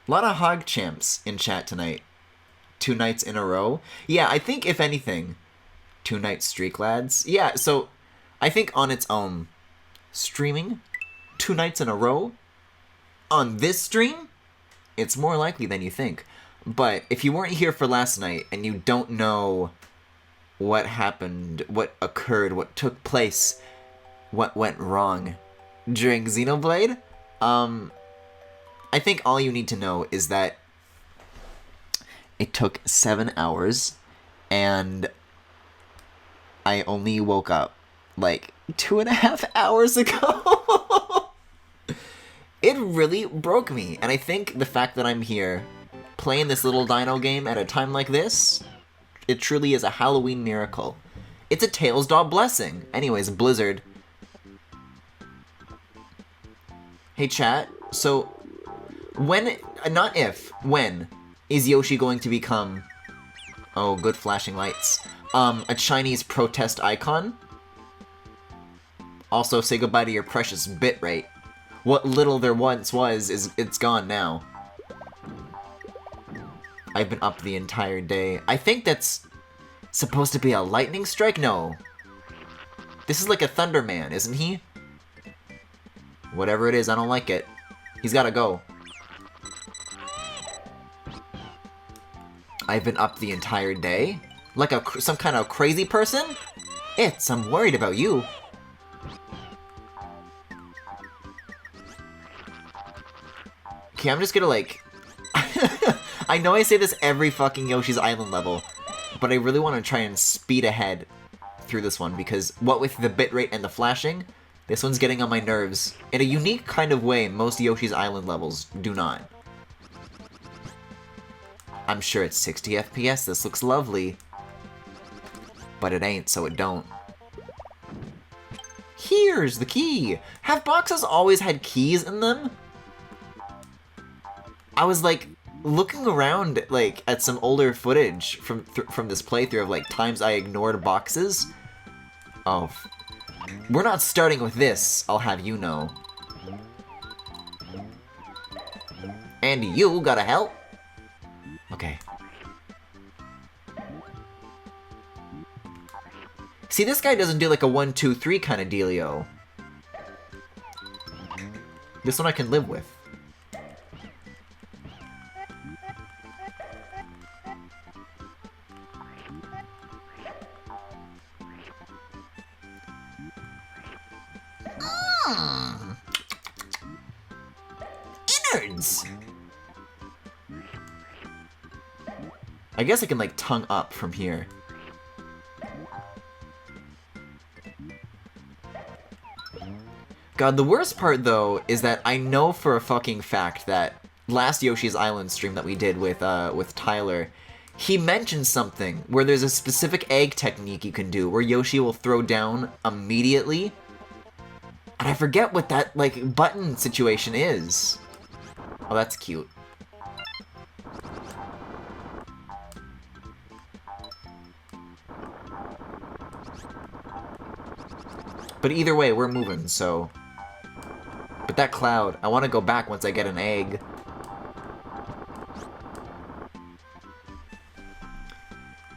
A lot of hog champs in chat tonight. 2 nights in a row. Yeah, I think if anything, 2 night streak, lads. Yeah, so I think on its own, streaming 2 nights in a row on this stream, it's more likely than you think. But if you weren't here for last night and you don't know what happened, what occurred, what took place, what went wrong during Xenoblade, I think all you need to know is that it took 7 hours, and I only woke up like 2.5 hours ago. It really broke me, and I think the fact that I'm here playing this little dino game at a time like this, it truly is a Halloween miracle. It's a Tails Doll blessing. Anyways, Blizzard. Hey chat, so when, not if, when is Yoshi going to become, oh, good flashing lights, a Chinese protest icon? Also, say goodbye to your precious bitrate. What little there once was, it's gone now. I've been up the entire day. I think that's supposed to be a lightning strike? No. This is like a Thunderman, isn't he? Whatever it is, I don't like it. He's gotta go. I've been up the entire day? Like some kind of crazy person? I'm worried about you. Okay, I'm just gonna like... I know I say this every fucking Yoshi's Island level, but I really want to try and speed ahead through this one, because what with the bitrate and the flashing, this one's getting on my nerves in a unique kind of way most Yoshi's Island levels do not. I'm sure it's 60 FPS, this looks lovely. But it ain't, so it don't. Here's the key! Have boxes always had keys in them? I was like, looking around like at some older footage from this playthrough of like times I ignored boxes. Oh, we're not starting with this, I'll have you know. And you gotta help. Okay. See, this guy doesn't do like a 1, 2, 3 kind of dealio. This one I can live with. Innards! I guess I can like tongue up from here. God, the worst part though is that I know for a fucking fact that last Yoshi's Island stream that we did with Tyler, he mentioned something where there's a specific egg technique you can do where Yoshi will throw down immediately. And I forget what that, like, button situation is. Oh, that's cute. But either way, we're moving, so... But that cloud, I want to go back once I get an egg.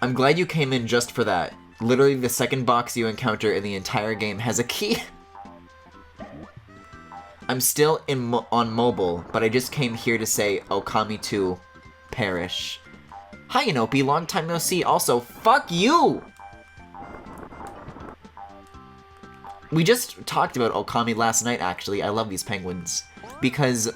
I'm glad you came in just for that. Literally the second box you encounter in the entire game has a key. I'm still on mobile, but I just came here to say Okami 2, perish. Hi Inopi, long time no see. Also, fuck you! We just talked about Okami last night, actually. I love these penguins. Because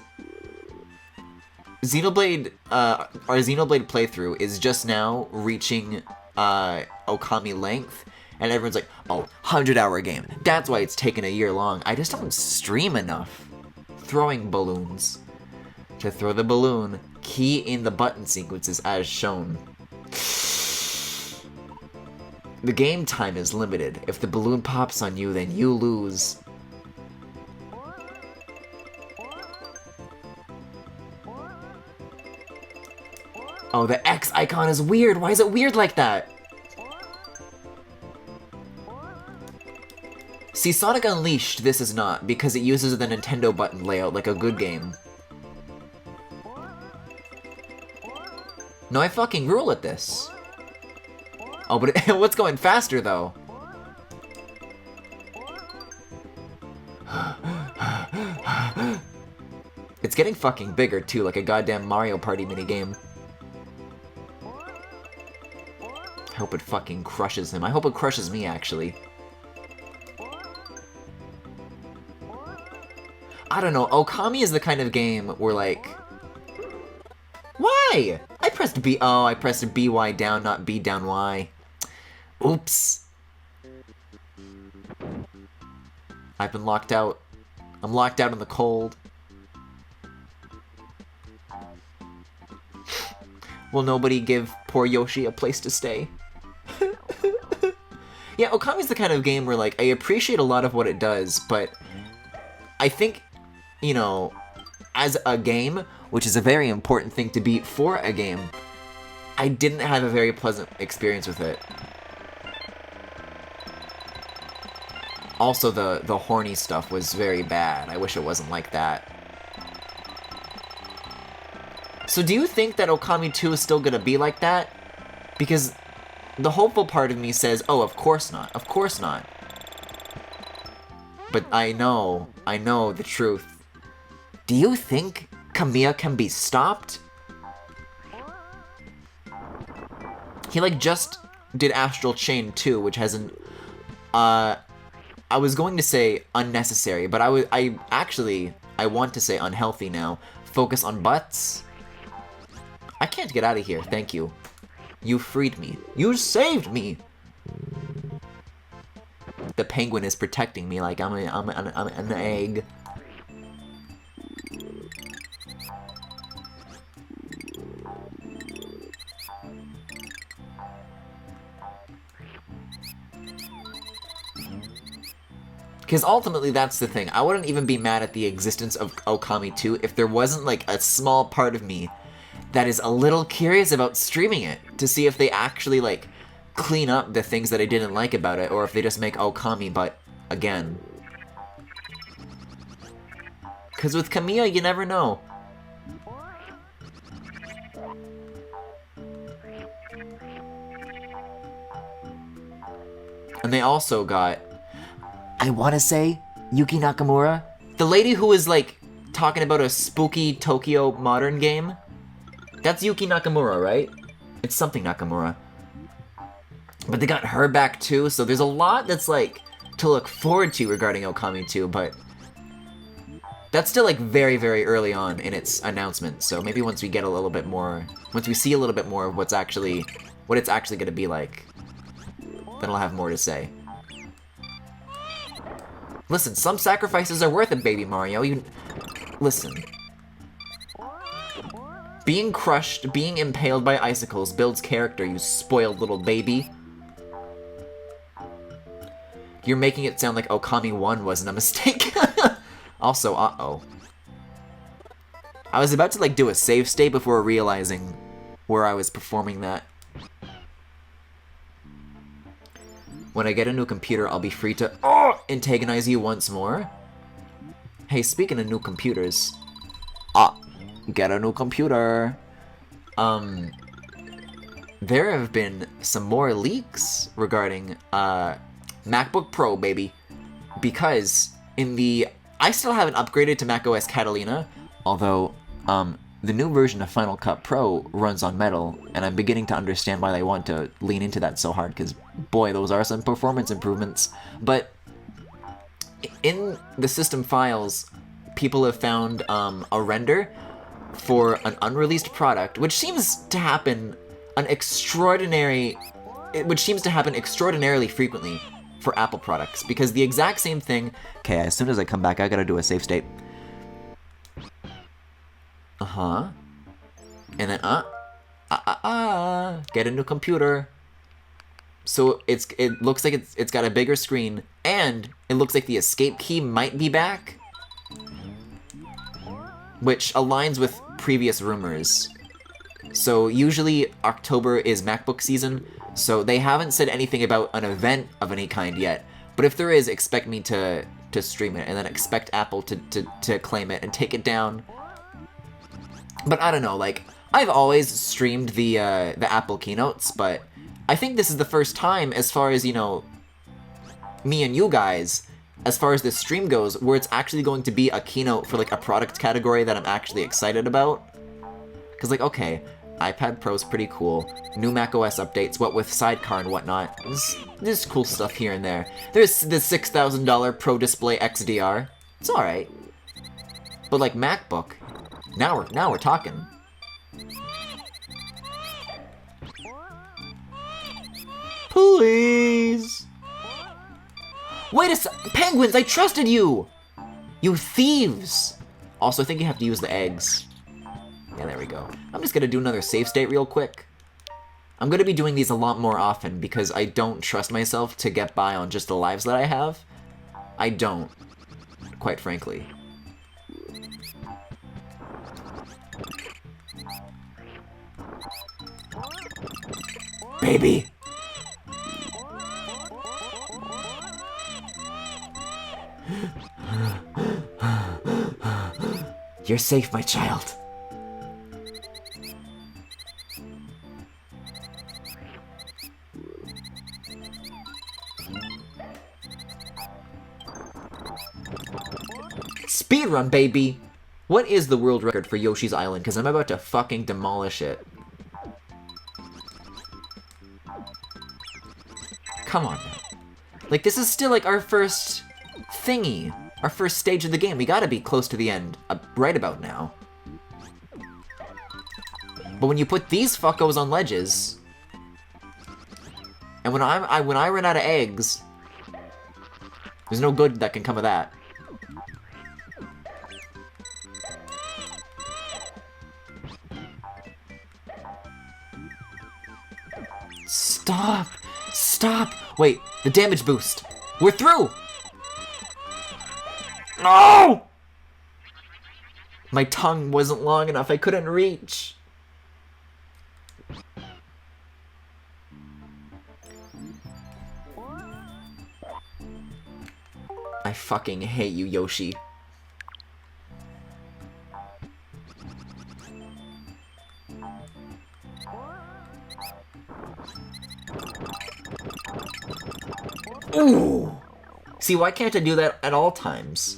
Xenoblade, our Xenoblade playthrough is just now reaching Okami length. And everyone's like, oh, 100-hour game. That's why it's taken a year long. I just don't stream enough. Throwing balloons. To throw the balloon, key in the button sequences as shown. The game time is limited. If the balloon pops on you, then you lose. Oh, the X icon is weird. Why is it weird like that? See, Sonic Unleashed, this is not, because it uses the Nintendo button layout like a good game. No, I fucking rule at this. Oh, but what's going faster, though? It's getting fucking bigger, too, like a goddamn Mario Party minigame. I hope it fucking crushes him. I hope it crushes me, actually. I don't know. Okami is the kind of game where, like... Why? I pressed B... Oh, I pressed BY down, not B down Y. Oops. I've been locked out. I'm locked out in the cold. Will nobody give poor Yoshi a place to stay? Yeah, Okami's the kind of game where, like, I appreciate a lot of what it does, but I think, you know, as a game, which is a very important thing to be for a game, I didn't have a very pleasant experience with it. Also, the horny stuff was very bad. I wish it wasn't like that. So do you think that Okami 2 is still gonna be like that? Because the hopeful part of me says, oh, of course not, of course not. But I know the truth. Do you think Kamiya can be stopped? He, like, just did Astral Chain 2, which hasn't, I was going to say unnecessary, but I want to say unhealthy now. Focus on butts? I can't get out of here, thank you. You freed me. You saved me! The penguin is protecting me like I'm an egg. Because ultimately, that's the thing. I wouldn't even be mad at the existence of Okami 2 if there wasn't, like, a small part of me that is a little curious about streaming it, to see if they actually, like, clean up the things that I didn't like about it, or if they just make Okami but again. Because with Kamiya, you never know. And they also got, I want to say, Yuki Nakamura? The lady who was, like, talking about a spooky Tokyo modern game? That's Yuki Nakamura, right? It's something Nakamura. But they got her back too, so there's a lot that's, like, to look forward to regarding Okami 2, but that's still, like, very, very early on in its announcement, so maybe once we get a little bit more, once we see a little bit more of what it's actually gonna be like, then I'll have more to say. Listen, some sacrifices are worth it, baby Mario. Listen. Being crushed, being impaled by icicles builds character, you spoiled little baby. You're making it sound like Okami 1 wasn't a mistake. Also, uh-oh. I was about to, like, do a save state before realizing where I was performing that. When I get a new computer, I'll be free to antagonize you once more. Hey, speaking of new computers... get a new computer. There have been some more leaks regarding MacBook Pro, baby. Because I still haven't upgraded to macOS Catalina, although the new version of Final Cut Pro runs on Metal, and I'm beginning to understand why they want to lean into that so hard, because boy, those are some performance improvements. But in the system files, people have found a render for an unreleased product, which seems to happen extraordinarily frequently for Apple products, because the exact same thing... Okay, as soon as I come back, I gotta do a save state. Uh-huh. And then, get a new computer. So it looks like it's got a bigger screen, and it looks like the escape key might be back, which aligns with previous rumors. So usually October is MacBook season, so they haven't said anything about an event of any kind yet. But if there is, expect me to stream it, and then expect Apple to claim it and take it down. But I don't know, like, I've always streamed the Apple keynotes, but I think this is the first time, as far as, you know, me and you guys, as far as this stream goes, where it's actually going to be a keynote for, like, a product category that I'm actually excited about. Because, like, okay, iPad Pro's pretty cool. New macOS updates, what with Sidecar and whatnot. There's cool stuff here and there. There's the $6,000 Pro Display XDR. It's alright. But, like, MacBook, now we're talking. Please! Wait a sec! Penguins, I trusted you! You thieves! Also, I think you have to use the eggs. Yeah, there we go. I'm just gonna do another save state real quick. I'm gonna be doing these a lot more often because I don't trust myself to get by on just the lives that I have. I don't, quite frankly. Baby! You're safe, my child. Speedrun, baby! What is the world record for Yoshi's Island? Because I'm about to fucking demolish it. Come on now. Like, this is still, like, our first thingy. Our first stage of the game. We gotta be close to the end, right about now. But when you put these fuckos on ledges, and when I run out of eggs, there's no good that can come of that. Stop! Stop! Wait, the damage boost. We're through! No! My tongue wasn't long enough. I couldn't reach. I fucking hate you, Yoshi. Ooh! See, why can't I do that at all times?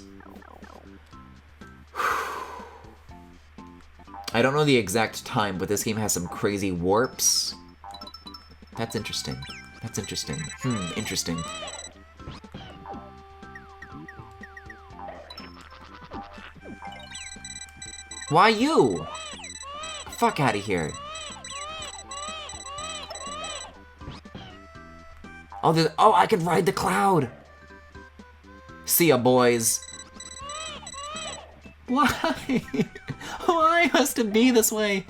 I don't know the exact time, but this game has some crazy warps. That's interesting. That's interesting. Interesting. Why you? Fuck out of here. Oh, I can ride the cloud! See ya, boys. Why? Why has to be this way?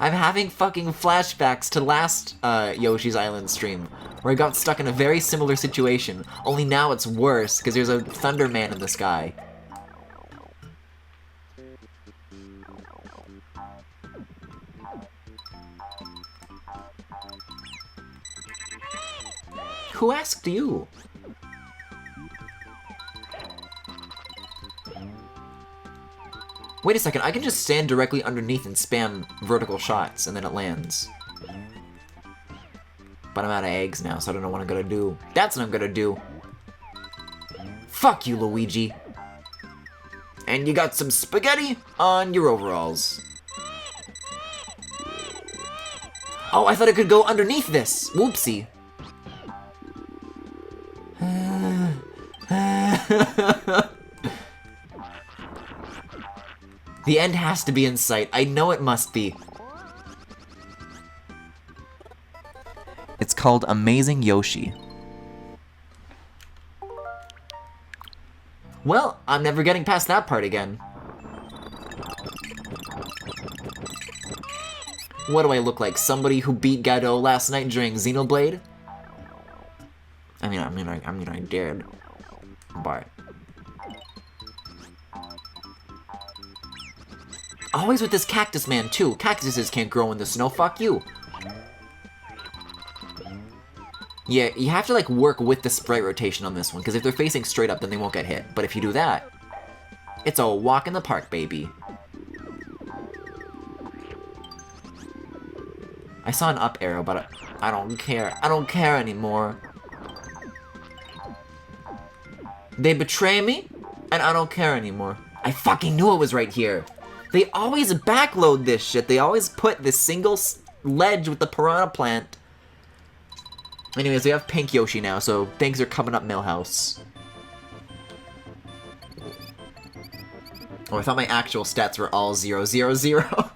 I'm having fucking flashbacks to last Yoshi's Island stream, where I got stuck in a very similar situation, only now it's worse, because there's a Thunder Man in the sky. Who asked you? Wait a second, I can just stand directly underneath and spam vertical shots, and then it lands. But I'm out of eggs now, so I don't know what I'm gonna do. That's what I'm gonna do. Fuck you, Luigi. And you got some spaghetti on your overalls. Oh, I thought I could go underneath this. Whoopsie. The end has to be in sight. I know it must be. It's called Amazing Yoshi. Well, I'm never getting past that part again. What do I look like? Somebody who beat Gadot last night during Xenoblade? I mean, I did. But always with this cactus man too. Cactuses can't grow in the snow. Fuck you. Yeah, you have to, like, work with the sprite rotation on this one, because if they're facing straight up, then they won't get hit. But if you do that, it's a walk in the park, baby. I saw an up arrow, but I don't care. I don't care anymore. They betray me, and I don't care anymore. I fucking knew it was right here. They always backload this shit. They always put this single ledge with the piranha plant. Anyways, we have pink Yoshi now, so things are coming up Millhouse. Oh, I thought my actual stats were all 0, 0, 0.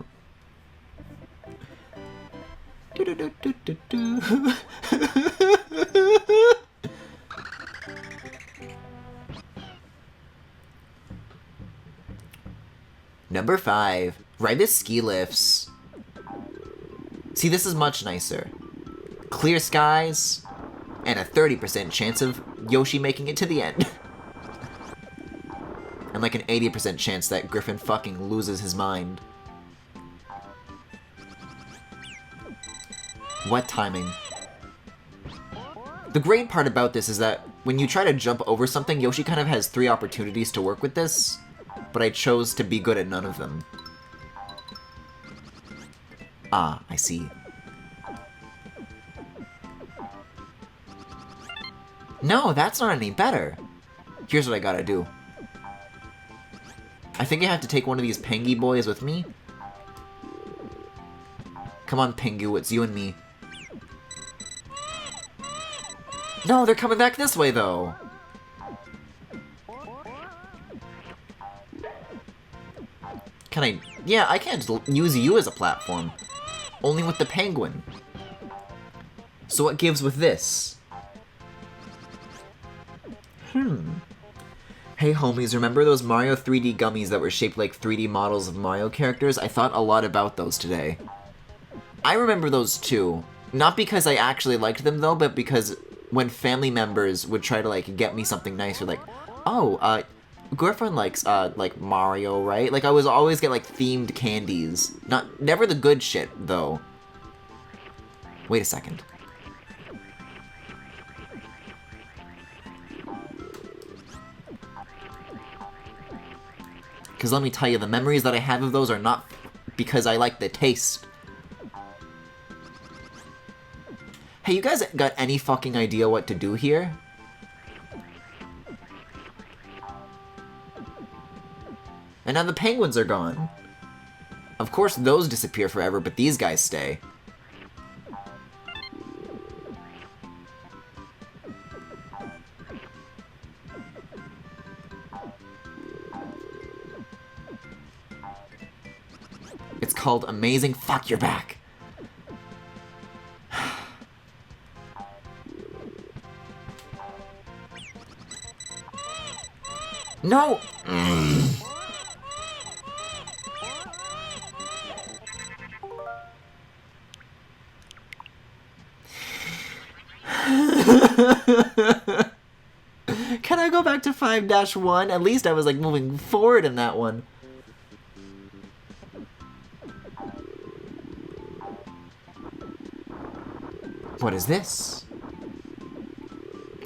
Number 5. Ride the ski lifts. See, this is much nicer. Clear skies, and a 30% chance of Yoshi making it to the end. And like an 80% chance that Griffin fucking loses his mind. What timing. The great part about this is that when you try to jump over something, Yoshi kind of has 3 opportunities to work with this, but I chose to be good at none of them. Ah, I see. No, that's not any better. Here's what I gotta do. I think I have to take one of these Pengy boys with me. Come on, Pengu, it's you and me. No, they're coming back this way, though. Can I... Yeah, I can't use you as a platform. Only with the penguin. So what gives with this? Hey homies, remember those Mario 3D gummies that were shaped like 3D models of Mario characters? I thought a lot about those today. I remember those too. Not because I actually liked them though, but because when family members would try to like get me something nice, or like, oh, girlfriend likes like Mario, right? Like I was always get like themed candies. Never the good shit though. Wait a second. Because let me tell you, the memories that I have of those are not because I like the taste. Hey, you guys got any fucking idea what to do here? And now the penguins are gone. Of course those disappear forever, but these guys stay. It's called Amazing Fuck Your Back. No! Can I go back to 5-1? At least I was like moving forward in that one. What is this?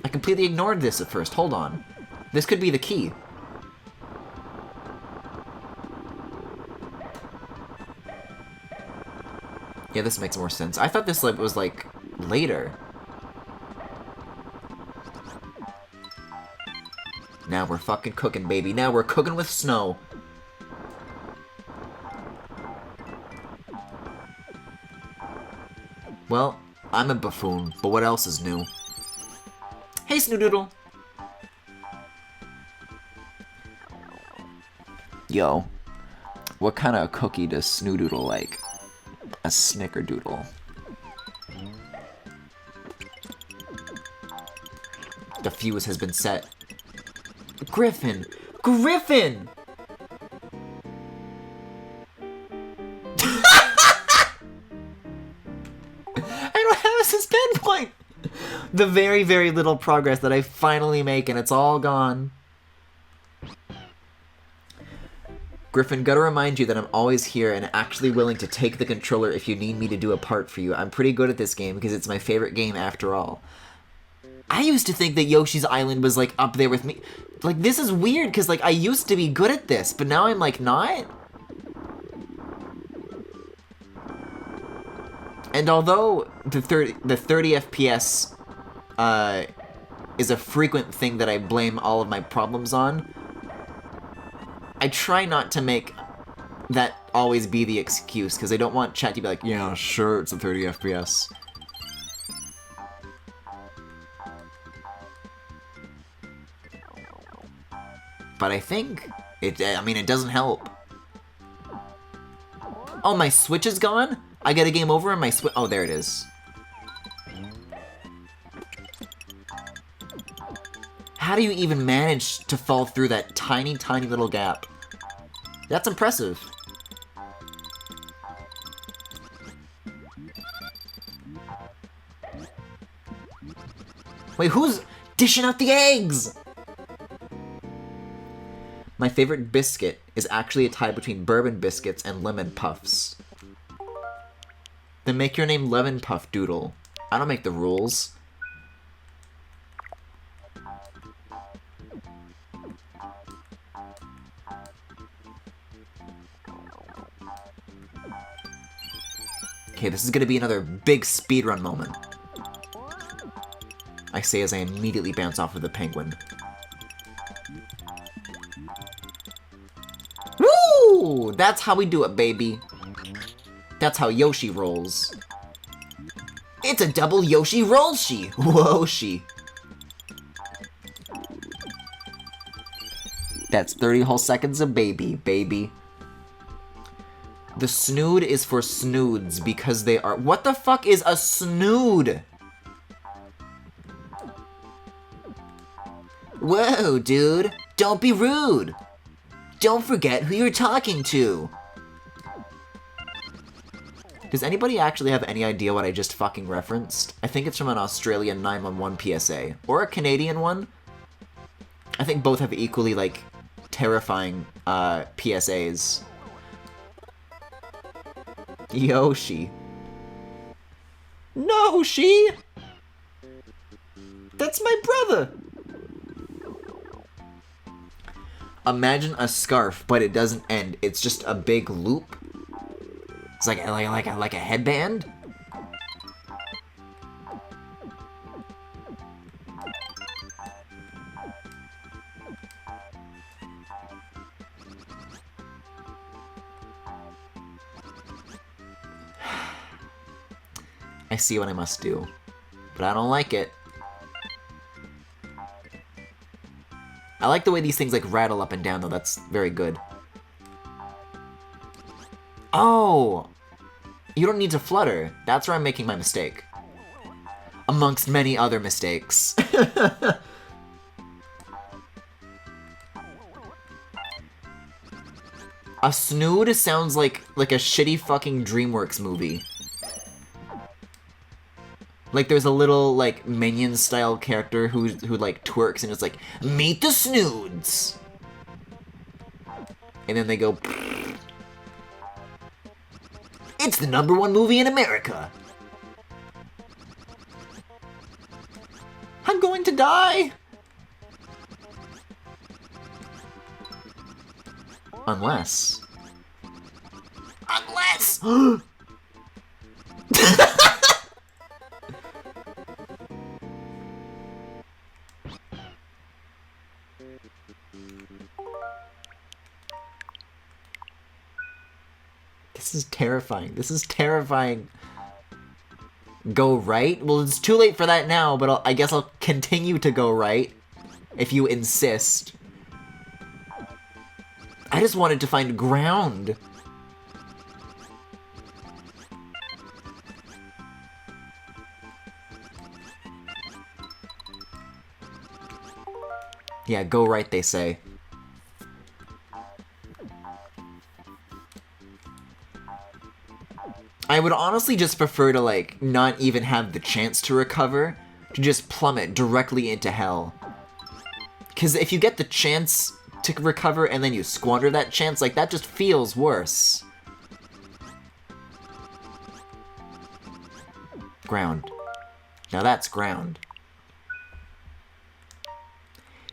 I completely ignored this at first. Hold on. This could be the key. Yeah, this makes more sense. I thought this was like later. Now we're fucking cooking, baby. Now we're cooking with snow. Well, I'm a buffoon, but what else is new? Hey, Snoodoodle! Yo, what kind of cookie does Snoodoodle like? A snickerdoodle. The fuse has been set. Griffin! Griffin! I don't have a suspend point! The very, very little progress that I finally make, and it's all gone. Griffin, gotta remind you that I'm always here and actually willing to take the controller if you need me to do a part for you. I'm pretty good at this game because it's my favorite game after all. I used to think that Yoshi's Island was, like, up there with me. Like, this is weird, because, like, I used to be good at this, but now I'm, like, not? And although the 30 FPS is a frequent thing that I blame all of my problems on, I try not to make that always be the excuse, because I don't want chat to be like, yeah, sure, it's a 30 FPS. But I think I mean, it doesn't help. Oh, my Switch is gone? I get a game over and my Switch... Oh, there it is. How do you even manage to fall through that tiny, tiny little gap? That's impressive. Wait, who's dishing out the eggs? My favorite biscuit is actually a tie between bourbon biscuits and lemon puffs. Then make your name Lemon Puff Doodle. I don't make the rules. Okay, this is gonna be another big speedrun moment. I say as I immediately bounce off of the penguin. Woo! That's how we do it, baby. That's how Yoshi rolls. It's a double Yoshi roll-shi! Whoa-shi! That's 30 whole seconds of baby. The snood is for snoods because they are... What the fuck is a snood? Whoa, dude. Don't be rude. Don't forget who you're talking to. Does anybody actually have any idea what I just fucking referenced? I think it's from an Australian 911 PSA. Or a Canadian one. I think both have equally, like, terrifying, PSAs. Yoshi. No, she! That's my brother! Imagine a scarf, but it doesn't end. It's just a big loop. It's like a headband? I see what I must do, but I don't like it. I like the way these things like rattle up and down though, that's very good. Oh! You don't need to flutter. That's where I'm making my mistake. Amongst many other mistakes. A snood sounds like a shitty fucking DreamWorks movie. Like there's a little like Minions style character who like twerks and it's like, meet the snoods. And then they go, it's the #1 movie in America. I'm going to die. Unless. This is terrifying. This is terrifying. Go right? Well, it's too late for that now, but I guess I'll continue to go right. If you insist. I just wanted to find ground. Yeah, go right, they say. I would honestly just prefer to, like, not even have the chance to recover, to just plummet directly into hell. Because if you get the chance to recover and then you squander that chance, like, that just feels worse. Ground. Now that's ground.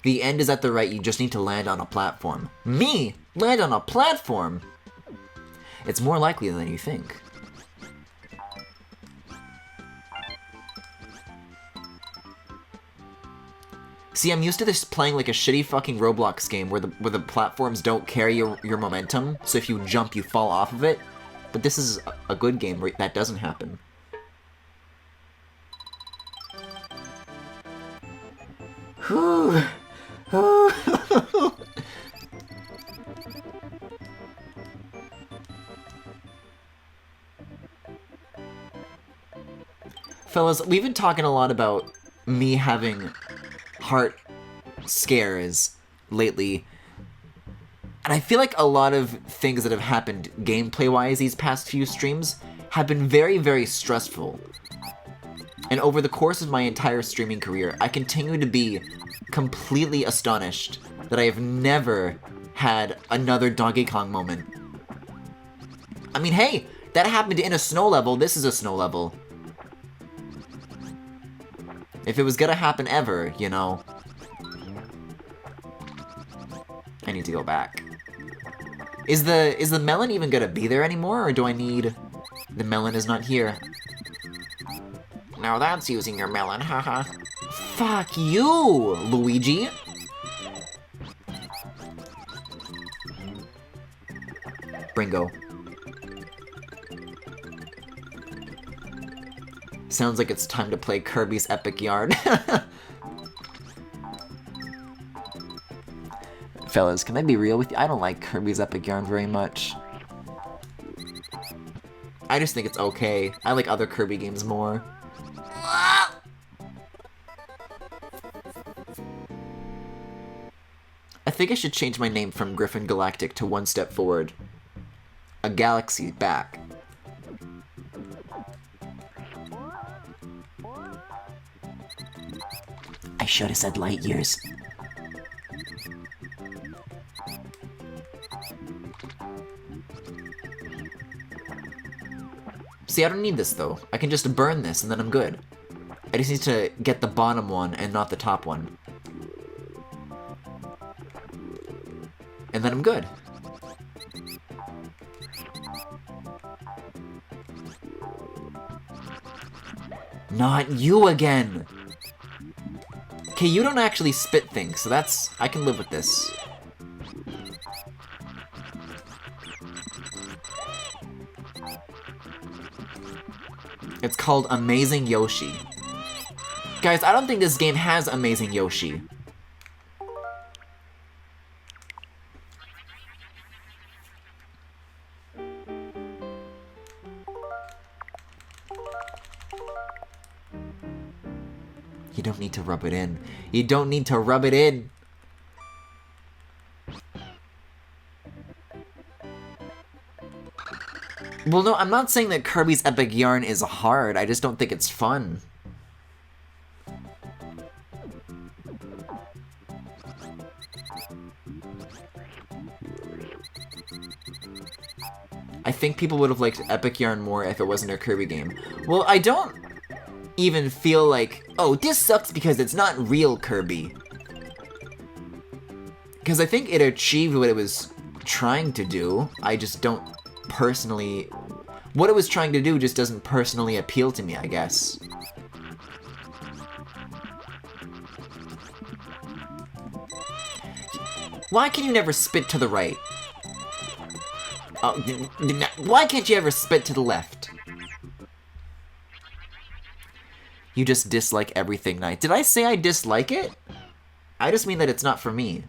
The end is at the right, you just need to land on a platform. Me? Land on a platform? It's more likely than you think. See, I'm used to this playing like a shitty fucking Roblox game where the platforms don't carry your momentum, so if you jump, you fall off of it. But this is a good game where that doesn't happen. Whew. Fellas, we've been talking a lot about me having heart scares lately, and I feel like a lot of things that have happened gameplay-wise these past few streams have been very, very stressful. And over the course of my entire streaming career, I continue to be completely astonished that I have never had another Donkey Kong moment. I mean, hey, that happened in a snow level. This is a snow level. If it was gonna happen ever, you know. I need to go back. Is the melon even gonna be there anymore, or do I need... The melon is not here. Now that's using your melon, haha. Fuck you, Luigi! Bringo. Sounds like it's time to play Kirby's Epic Yarn. Fellas, can I be real with you? I don't like Kirby's Epic Yarn very much. I just think it's okay. I like other Kirby games more. I think I should change my name from GRIFFINGALACTIC to One Step Forward. A galaxy back. I should have said light years. See, I don't need this though. I can just burn this and then I'm good. I just need to get the bottom one and not the top one. And then I'm good. Not you again! Okay, you don't actually spit things, so that's... I can live with this. It's called Amazing Yoshi. Guys, I don't think this game has Amazing Yoshi. You don't need to rub it in. You don't need to rub it in. Well, no, I'm not saying that Kirby's Epic Yarn is hard. I just don't think it's fun. I think people would have liked Epic Yarn more if it wasn't a Kirby game. Well, I don't even feel like, oh, this sucks because it's not real Kirby. Because I think it achieved what it was trying to do. I just don't personally... What it was trying to do just doesn't personally appeal to me, I guess. Why can you never spit to the right? Why can't you ever spit to the left? You just dislike everything night. Did I say I dislike it? I just mean that it's not for me.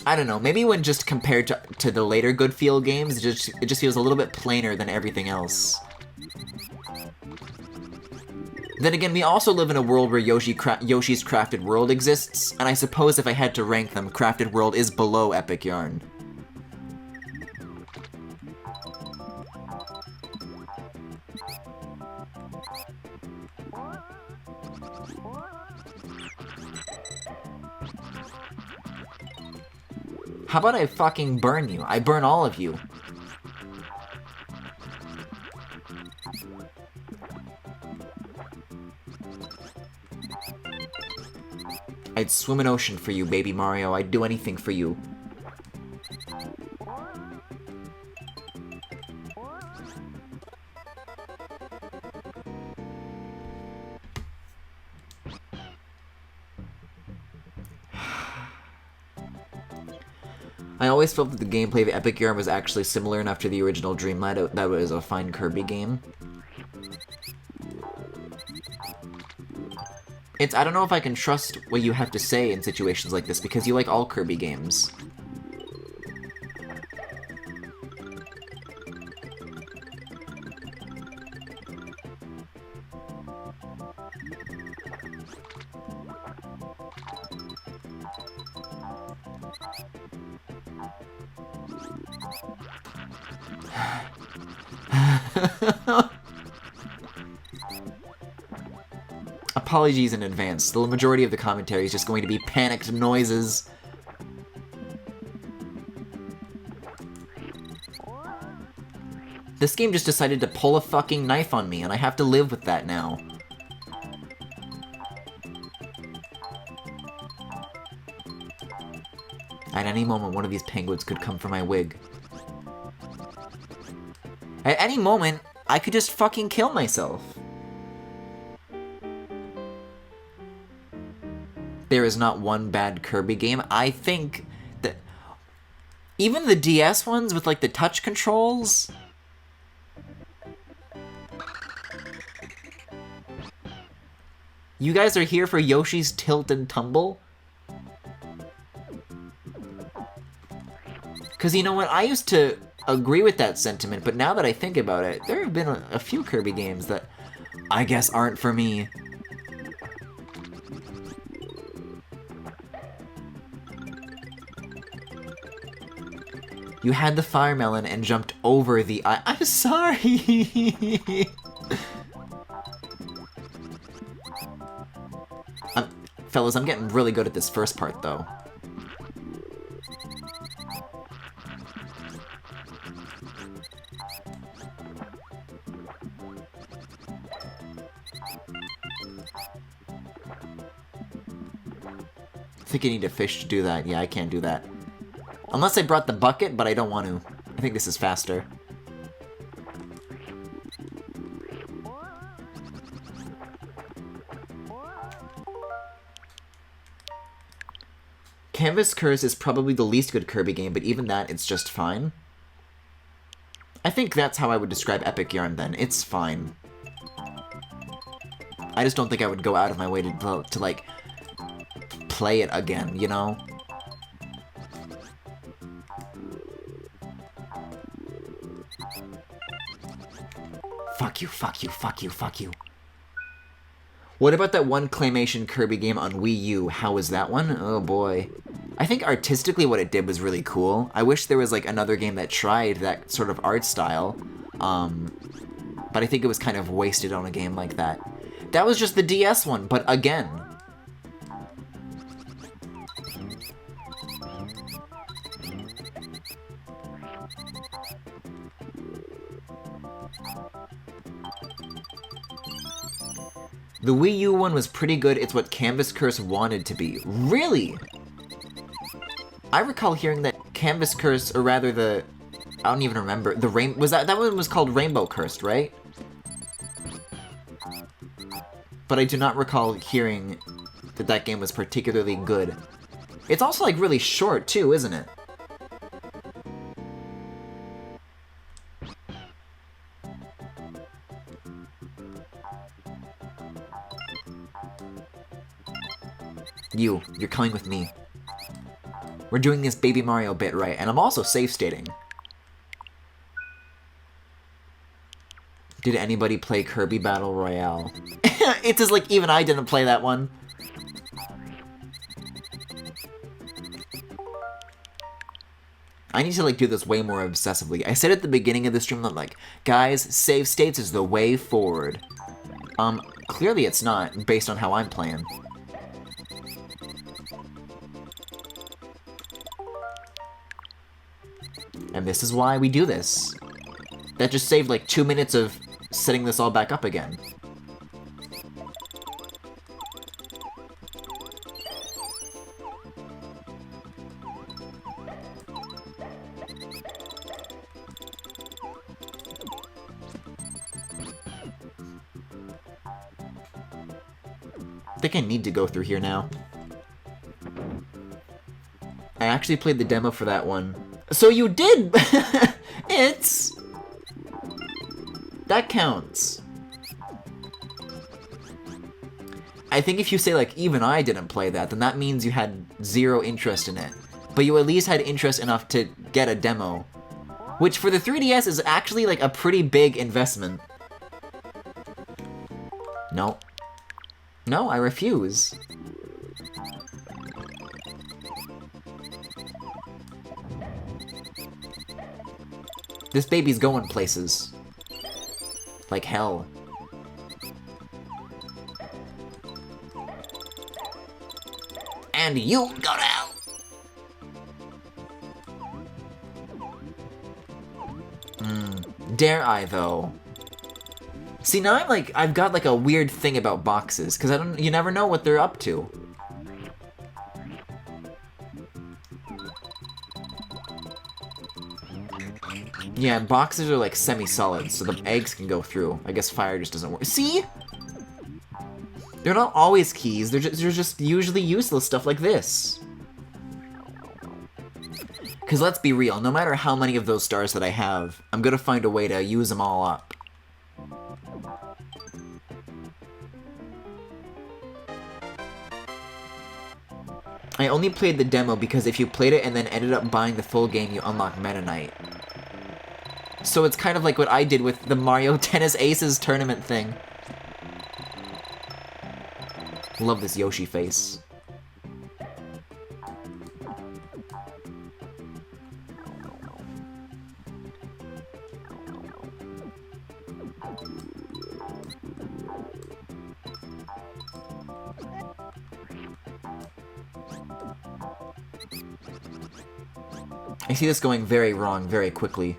I don't know, maybe when just compared to the later Good Feel games, it just feels a little bit plainer than everything else. Then again, we also live in a world where Yoshi's Crafted World exists, and I suppose if I had to rank them, Crafted World is below Epic Yarn. How about I fucking burn you? I burn all of you. I'd swim an ocean for you, baby Mario. I'd do anything for you. I always felt that the gameplay of Epic Yarn was actually similar enough to the original Dreamland that was a fine Kirby game. I don't know if I can trust what you have to say in situations like this, because you like all Kirby games. Apologies in advance. The majority of the commentary is just going to be panicked noises. This game just decided to pull a fucking knife on me, and I have to live with that now. At any moment, one of these penguins could come for my wig. At any moment, I could just fucking kill myself. There is not one bad Kirby game. I think that even the DS ones with like the touch controls, you guys are here for Yoshi's Tilt and Tumble? Because you know what, I used to agree with that sentiment, but now that I think about it, there have been a few Kirby games that I guess aren't for me. You had the fire melon and jumped over the I'm sorry! Fellas, I'm getting really good at this first part, though. I think you need a fish to do that. Yeah, I can't do that. Unless I brought the bucket, but I don't want to. I think this is faster. Canvas Curse is probably the least good Kirby game, but even that, it's just fine. I think that's how I would describe Epic Yarn then. It's fine. I just don't think I would go out of my way to like, play it again, you know? Fuck you, fuck you, fuck you, fuck you. What about that one claymation Kirby game on Wii U? How was that one? Oh boy. I think artistically what it did was really cool. I wish there was like another game that tried that sort of art style. But I think it was kind of wasted on a game like that. That was just the DS one, but again. The Wii U one was pretty good. It's what Canvas Curse wanted to be. Really? I recall hearing that Canvas Curse, or rather the... I don't even remember. The that one was called Rainbow Cursed, right? But I do not recall hearing that that game was particularly good. It's also, like, really short, too, isn't it? You're coming with me. We're doing this Baby Mario bit right, and I'm also safe stating. Did anybody play Kirby Battle Royale? It's as like even I didn't play that one. I need to like do this way more obsessively. I said at the beginning of the stream that like, guys, save states is the way forward. Clearly it's not, based on how I'm playing. And this is why we do this. That just saved like 2 minutes of setting this all back up again. I think I need to go through here now. I actually played the demo for that one. So you did! It's... That counts. I think if you say, like, even I didn't play that, then that means you had zero interest in it. But you at least had interest enough to get a demo. Which, for the 3DS, is actually, like, a pretty big investment. No. No, I refuse. This baby's going places. Like hell. And you go to hell! Dare I, though? See, now I'm like, I've got like a weird thing about boxes, because you never know what they're up to. Yeah, boxes are like semi-solid, so the eggs can go through. I guess fire just doesn't work. See? They're not always keys, they're just usually useless stuff like this. Because let's be real, no matter how many of those stars that I have, I'm gonna find a way to use them all up. I only played the demo because if you played it and then ended up buying the full game, you unlock Meta Knight. So it's kind of like what I did with the Mario Tennis Aces tournament thing. Love this Yoshi face. I see this going very wrong very quickly.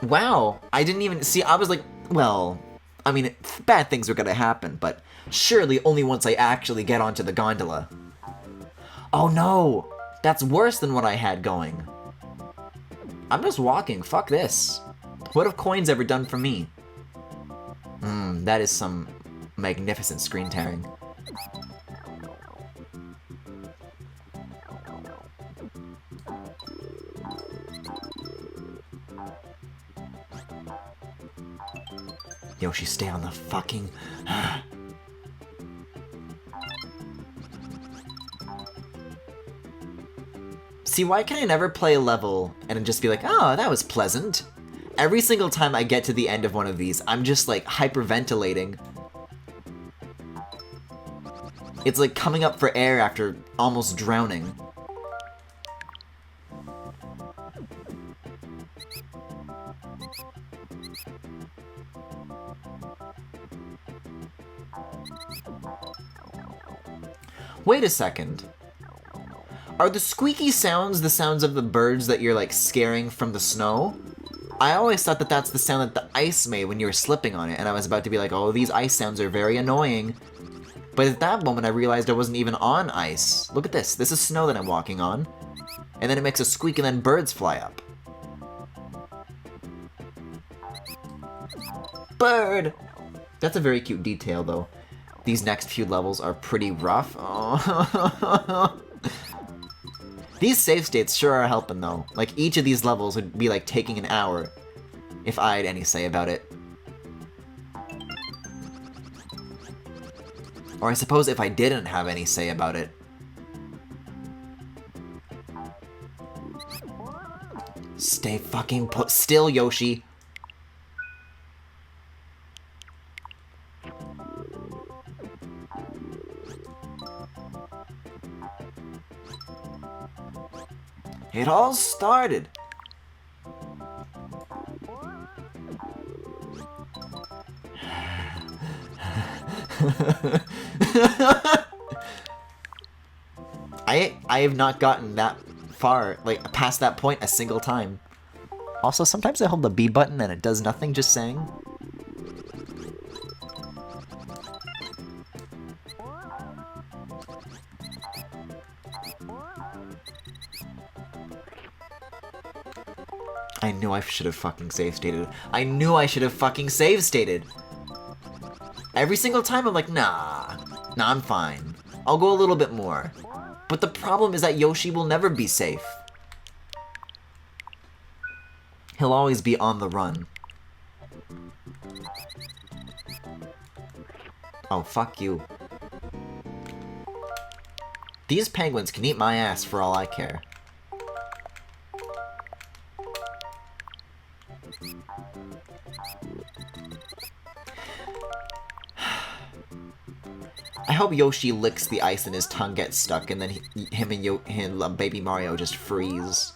Wow, I didn't even see. I was like, well, I mean, bad things are gonna happen, but surely only once I actually get onto the gondola. Oh no, that's worse than what I had going. I'm just walking, fuck this. What have coins ever done for me? That is some magnificent screen tearing. Yoshi, stay on the fucking... See, why can I never play a level and just be like, oh, that was pleasant? Every single time I get to the end of one of these, I'm just like hyperventilating. It's like coming up for air after almost drowning. Wait a second. Are the squeaky sounds the sounds of the birds that you're like scaring from the snow? I always thought that that's the sound that the ice made when you were slipping on it, and I was about to be like, oh, these ice sounds are very annoying. But at that moment I realized I wasn't even on ice. Look at this. This is snow that I'm walking on. And then it makes a squeak and then birds fly up. Bird! That's a very cute detail though. These next few levels are pretty rough. Oh. These save states sure are helping though. Like each of these levels would be like taking an hour if I had any say about it. Or I suppose if I didn't have any say about it. Stay fucking put still, Yoshi. It all started. I have not gotten that far, like, past that point a single time. Also, sometimes I hold the B button and it does nothing, just saying. I knew I should have fucking save stated. I knew I should have fucking save stated. Every single time I'm like, nah, I'm fine. I'll go a little bit more. But the problem is that Yoshi will never be safe. He'll always be on the run. Oh, fuck you. These penguins can eat my ass for all I care. I hope Yoshi licks the ice and his tongue gets stuck, and then him and Baby Mario just freeze.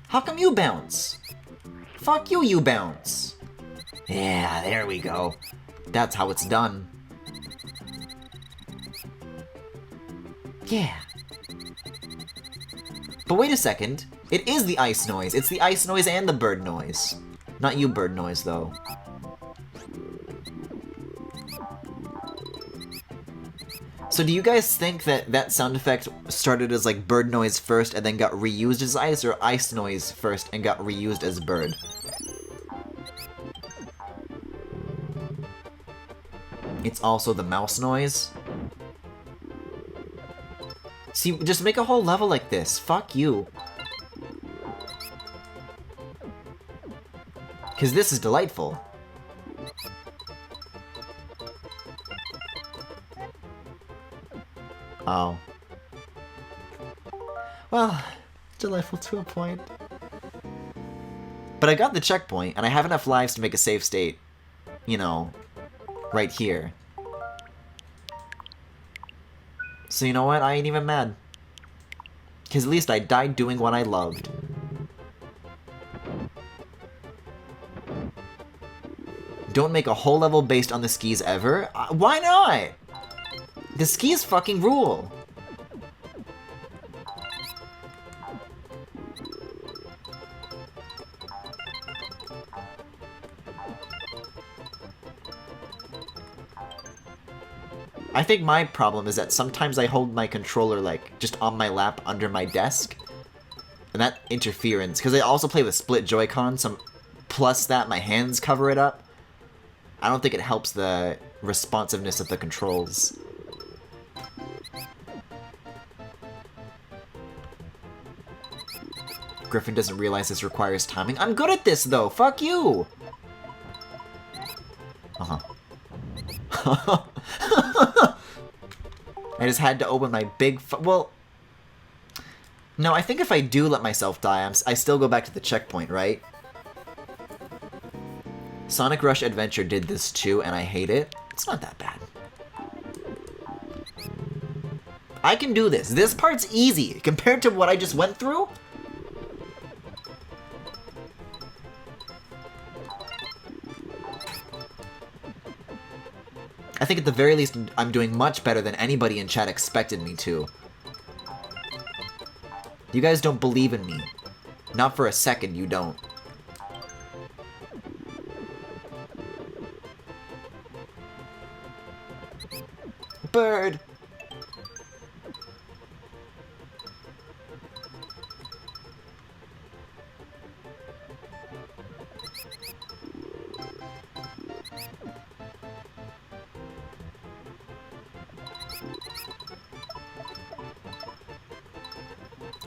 How come you bounce? Fuck you, you bounce. Yeah, there we go. That's how it's done. Yeah. But wait a second. It is the ice noise. It's the ice noise and the bird noise. Not you, bird noise, though. So do you guys think that that sound effect started as like bird noise first and then got reused as ice, or ice noise first and got reused as bird? It's also the mouse noise. See, just make a whole level like this. Fuck you. Because this is delightful. Oh. Well, delightful to a point. But I got the checkpoint, and I have enough lives to make a save state, you know, right here. So you know what? I ain't even mad. Because at least I died doing what I loved. Don't make a whole level based on the skis ever? Why not? The skis fucking rule. I think my problem is that sometimes I hold my controller like just on my lap under my desk. And that interference, because I also play with split Joy-Con, plus that my hands cover it up. I don't think it helps the responsiveness of the controls. Griffin doesn't realize this requires timing. I'm good at this, though! Fuck you! Uh-huh. I just had to open my big well... No, I think if I do let myself die, I still go back to the checkpoint, right? Sonic Rush Adventure did this too, and I hate it. It's not that bad. I can do this. This part's easy compared to what I just went through. I think at the very least, I'm doing much better than anybody in chat expected me to. You guys don't believe in me. Not for a second, you don't. Bird!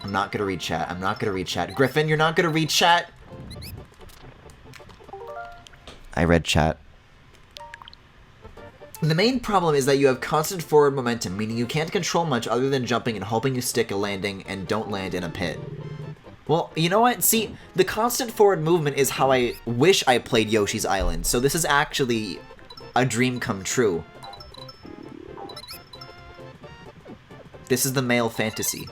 I'm not gonna read chat. I'm not gonna read chat. Griffin, you're not gonna read chat! I read chat. The main problem is that you have constant forward momentum, meaning you can't control much other than jumping and hoping you stick a landing and don't land in a pit. Well, you know what? See, the constant forward movement is how I wish I played Yoshi's Island, so this is actually a dream come true. This is the male fantasy.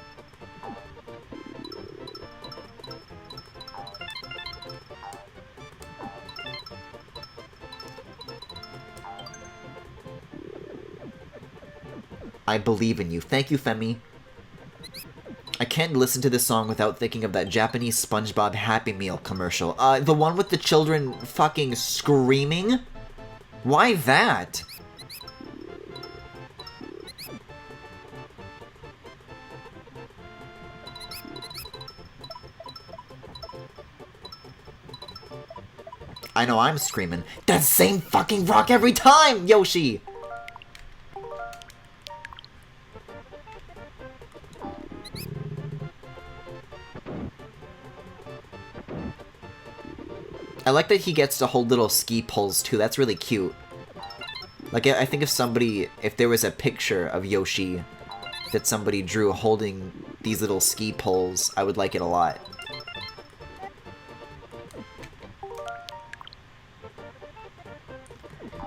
I believe in you. Thank you, Femi. I can't listen to this song without thinking of that Japanese SpongeBob Happy Meal commercial. The one with the children fucking screaming? Why that? I know I'm screaming. That same fucking rock every time, Yoshi! I like that he gets to hold little ski poles too. That's really cute. Like, I think if there was a picture of Yoshi that somebody drew holding these little ski poles, I would like it a lot.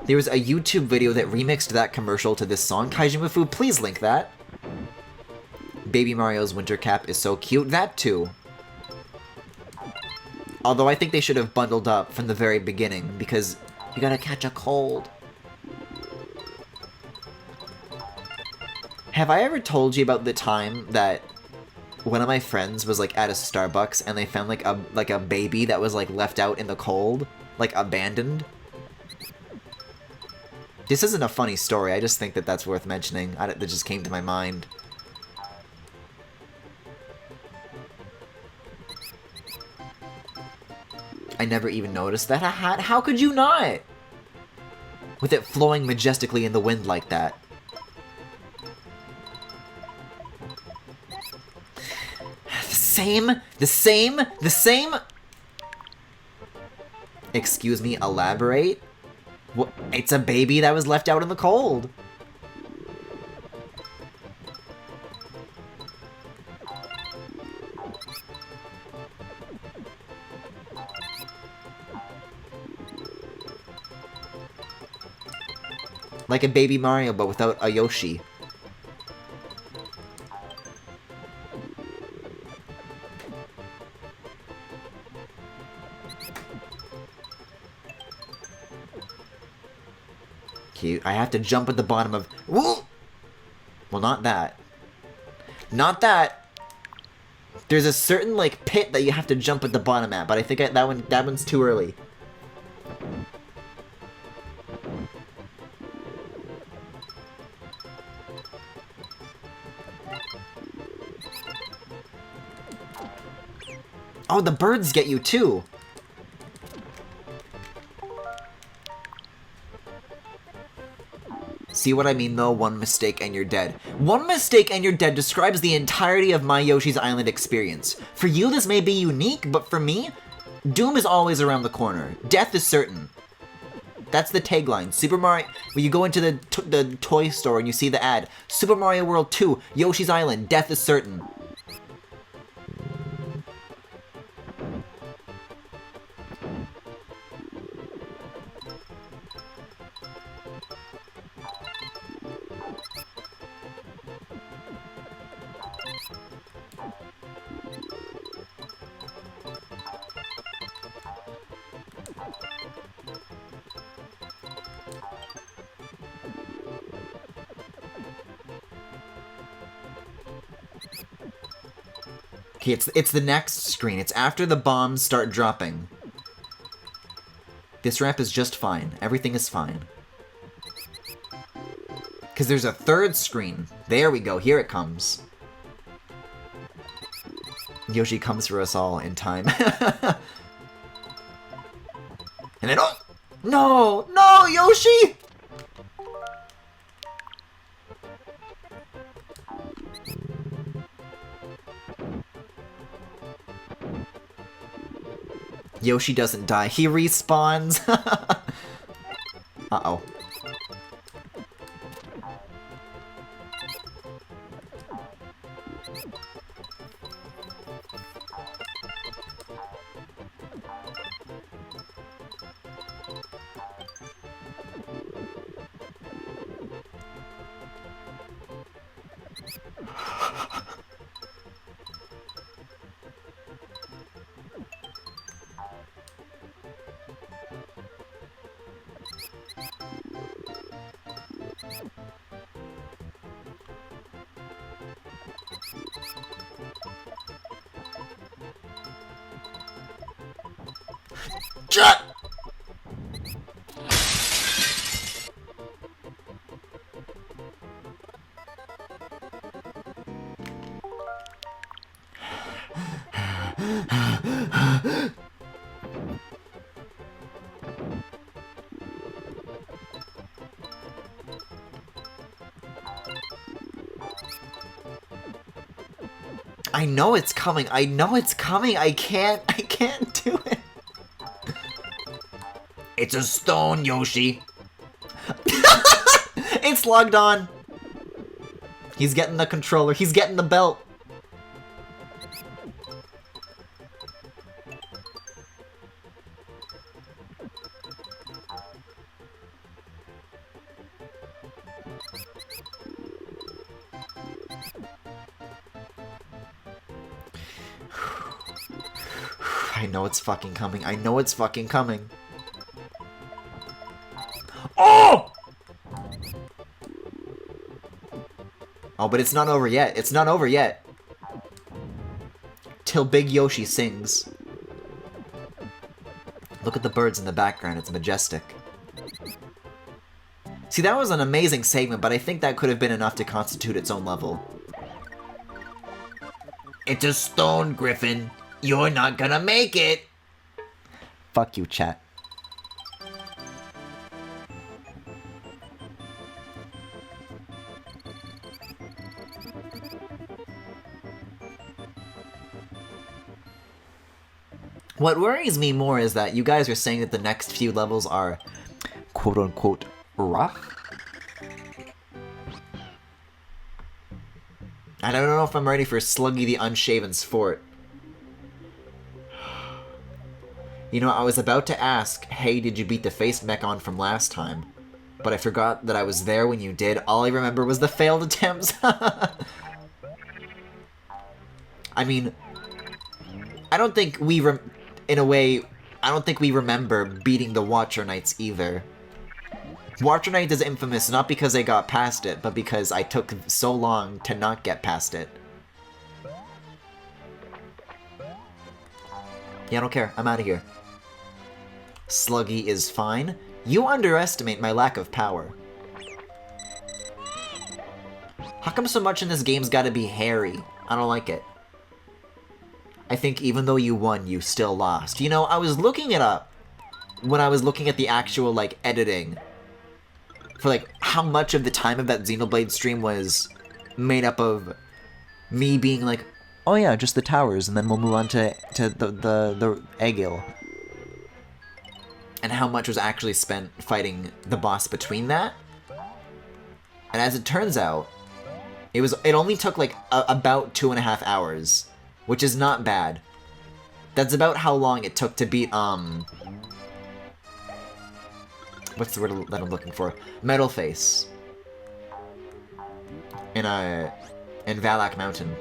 There was a YouTube video that remixed that commercial to this song. Kaijimafu, please link that. Baby Mario's winter cap is so cute. That too. Although I think they should have bundled up from the very beginning, because you gotta catch a cold. Have I ever told you about the time that one of my friends was like at a Starbucks and they found like a baby that was like left out in the cold? Like abandoned? This isn't a funny story, I just think that that's worth mentioning. That just came to my mind. I never even noticed that a hat. How could you not? With it flowing majestically in the wind like that. The same. Excuse me, elaborate? What? It's a baby that was left out in the cold. Like a baby Mario, but without a Yoshi. Cute. I have to jump at the bottom of... Whoa! Well, not that. Not that! There's a certain, like, pit that you have to jump at the bottom at, but I think that one's too early. Oh, the birds get you too! See what I mean though? One mistake and you're dead. One mistake and you're dead describes the entirety of my Yoshi's Island experience. For you this may be unique, but for me, doom is always around the corner. Death is certain. That's the tagline. Super Mario... When you go into the toy store and you see the ad, Super Mario World 2, Yoshi's Island, death is certain. Okay, it's the next screen. It's after the bombs start dropping. This ramp is just fine. Everything is fine. Because there's a third screen. There we go. Here it comes. Yoshi comes for us all in time. And then... Oh! No! No, Yoshi! Yoshi doesn't die. He respawns. Uh-oh. Chat! I know it's coming. I know it's coming. I can't do it. It's a stone, Yoshi. It's logged on. He's getting the controller. He's getting the belt. I know it's fucking coming. I know it's fucking coming. Oh! Oh, but it's not over yet. It's not over yet. Till Big Yoshi sings. Look at the birds in the background. It's majestic. See, that was an amazing segment, but I think that could have been enough to constitute its own level. It's a stone, Griffin. You're not gonna make it! Fuck you, chat. What worries me more is that you guys are saying that the next few levels are quote-unquote rough? I don't know if I'm ready for Sluggy the Unshaven's Fort. You know, I was about to ask, hey, did you beat the face mech-on from last time? But I forgot that I was there when you did. All I remember was the failed attempts. I mean, I don't think we, in a way, I don't think we remember beating the Watcher Knights either. Watcher Knights is infamous not because I got past it, but because I took so long to not get past it. Yeah, I don't care. I'm out of here. Sluggy is fine. You underestimate my lack of power. How come so much in this game's gotta be hairy? I don't like it. I think even though you won, you still lost. You know, I was looking it up when I was looking at the actual, like, editing for, like, how much of the time of that Xenoblade stream was made up of me being like, oh yeah, just the towers, and then we'll move on to the Egil. And how much was actually spent fighting the boss between that. And as it turns out, it only took like about 2.5 hours, which is not bad. That's about how long it took to beat what's the word that I'm looking for? Metal Face. In Valak Mountain.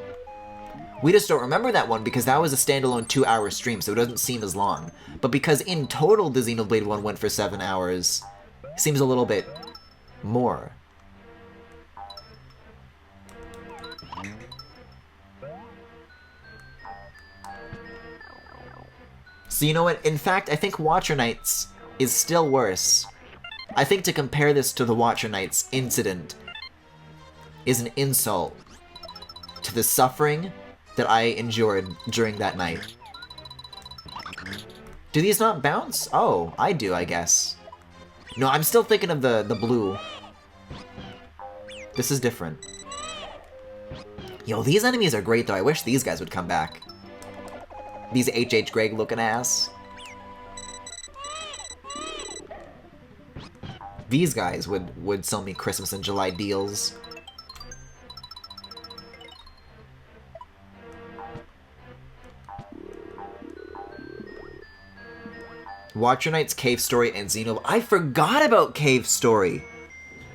We just don't remember that one because that was a standalone 2-hour stream, so it doesn't seem as long. But because in total the Xenoblade one went for 7 hours, seems a little bit more. So you know what? In fact, I think Watcher Knights is still worse. I think to compare this to the Watcher Knights incident is an insult to the suffering that I endured during that night. Do these not bounce? Oh, I do, I guess. No, I'm still thinking of the blue. This is different. Yo, these enemies are great, though. I wish these guys would come back. These H.H. Gregg looking ass. These guys would sell me Christmas and July deals. Watcher Knight's Cave Story and Xenoblade. I forgot about Cave Story!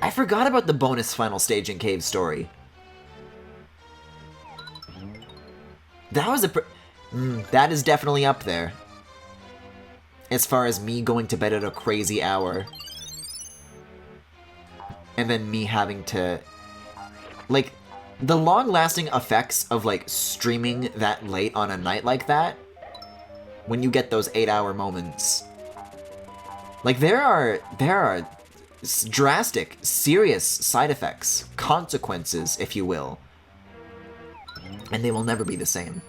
I forgot about the bonus final stage in Cave Story. That was a that is definitely up there. As far as me going to bed at a crazy hour. And then me having to... Like, the long-lasting effects of, like, streaming that late on a night like that, when you get those 8-hour moments, Like, there are drastic, serious side effects, consequences, if you will. And they will never be the same.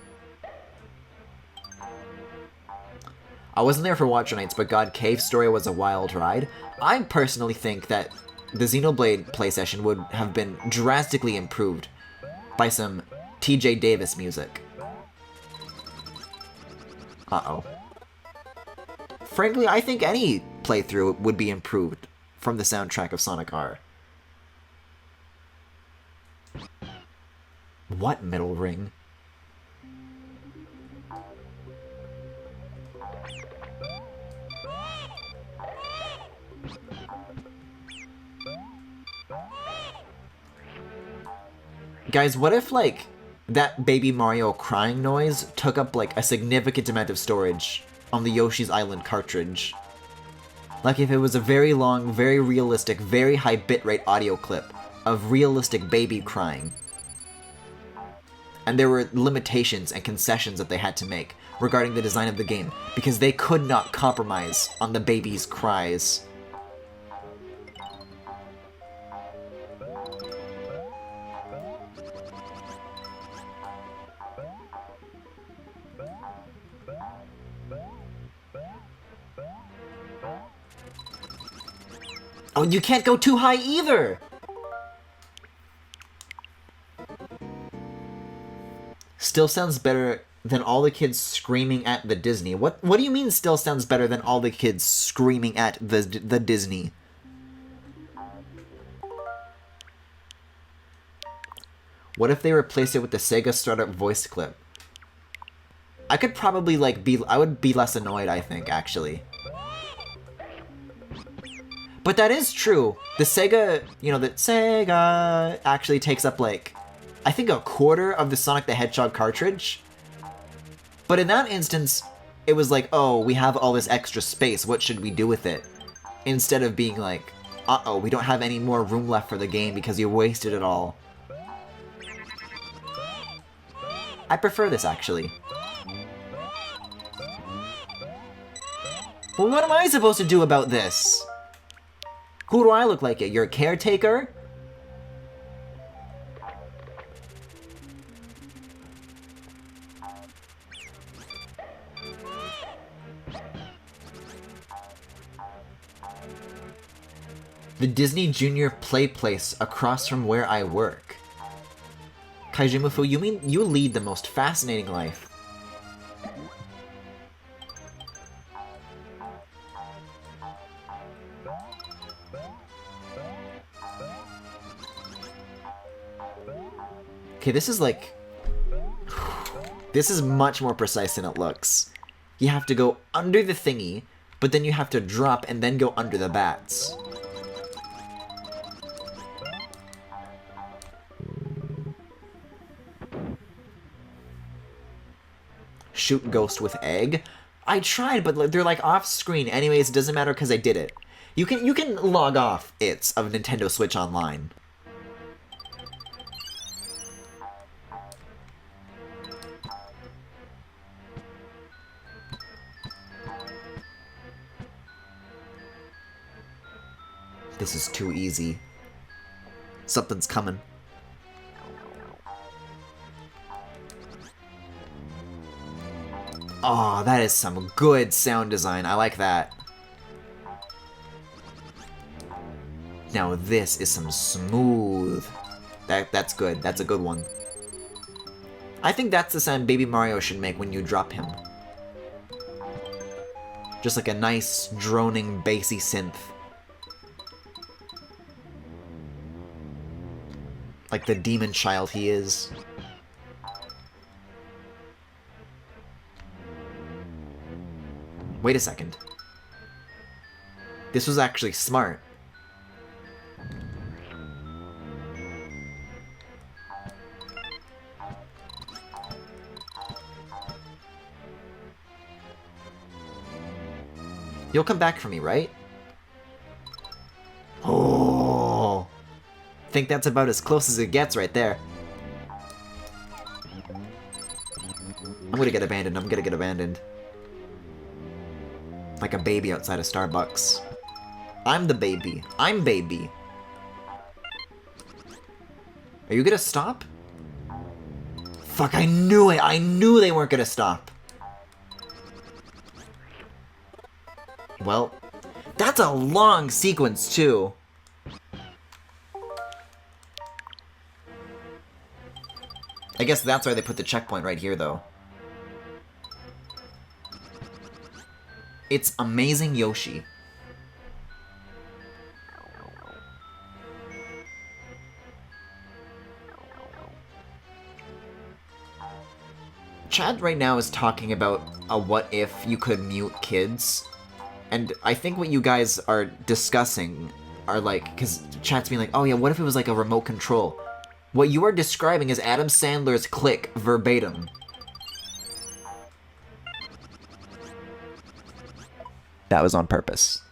I wasn't there for Watcher Nights, but God, Cave Story was a wild ride. I personally think that the Xenoblade play session would have been drastically improved by some TJ Davis music. Uh-oh. Frankly, I think any playthrough would be improved from the soundtrack of Sonic R. What middle ring? Guys, what if, like, that Baby Mario crying noise took up, like, a significant amount of storage on the Yoshi's Island cartridge? Like, if it was a very long, very realistic, very high bitrate audio clip of realistic baby crying. And there were limitations and concessions that they had to make regarding the design of the game, because they could not compromise on the baby's cries. Oh, you can't go too high either! Still sounds better than all the kids screaming at the Disney. What do you mean still sounds better than all the kids screaming at the Disney? What if they replaced it with the Sega startup voice clip? I could probably, like, I would be less annoyed, I think, actually. But that is true. The Sega, you know, the Sega actually takes up, like, I think a quarter of the Sonic the Hedgehog cartridge. But in that instance, it was like, oh, we have all this extra space, what should we do with it? Instead of being like, uh-oh, we don't have any more room left for the game because you wasted it all. I prefer this, actually. Well, what am I supposed to do about this? Who do I look like? Your caretaker? The Disney Junior Play Place across from where I work. Kaijimufu, you mean you lead the most fascinating life? Okay, this is like... This is much more precise than it looks. You have to go under the thingy, but then you have to drop and then go under the bats. Shoot ghost with egg? I tried, but they're like off screen. Anyways, it doesn't matter because I did it. You can log off It's of Nintendo Switch Online. This is too easy. Something's coming. Oh, that is some good sound design. I like that. Now this is some smooth. That's good. That's a good one. I think that's the sound Baby Mario should make when you drop him. Just like a nice, droning, bassy synth. Like the demon child he is. Wait a second. This was actually smart. You'll come back for me, right? Oh! Think that's about as close as it gets right there. I'm gonna get abandoned. I'm gonna get abandoned. Like a baby outside a Starbucks. I'm the baby. I'm baby. Are you gonna stop? Fuck, I knew it! I knew they weren't gonna stop! Well, that's a long sequence, too. I guess that's why they put the checkpoint right here, though. It's Amazing Yoshi. Chad right now is talking about a what if you could mute kids. And I think what you guys are discussing are like, because Chad's being like, oh yeah, what if it was like a remote control? What you are describing is Adam Sandler's Click verbatim. That was on purpose.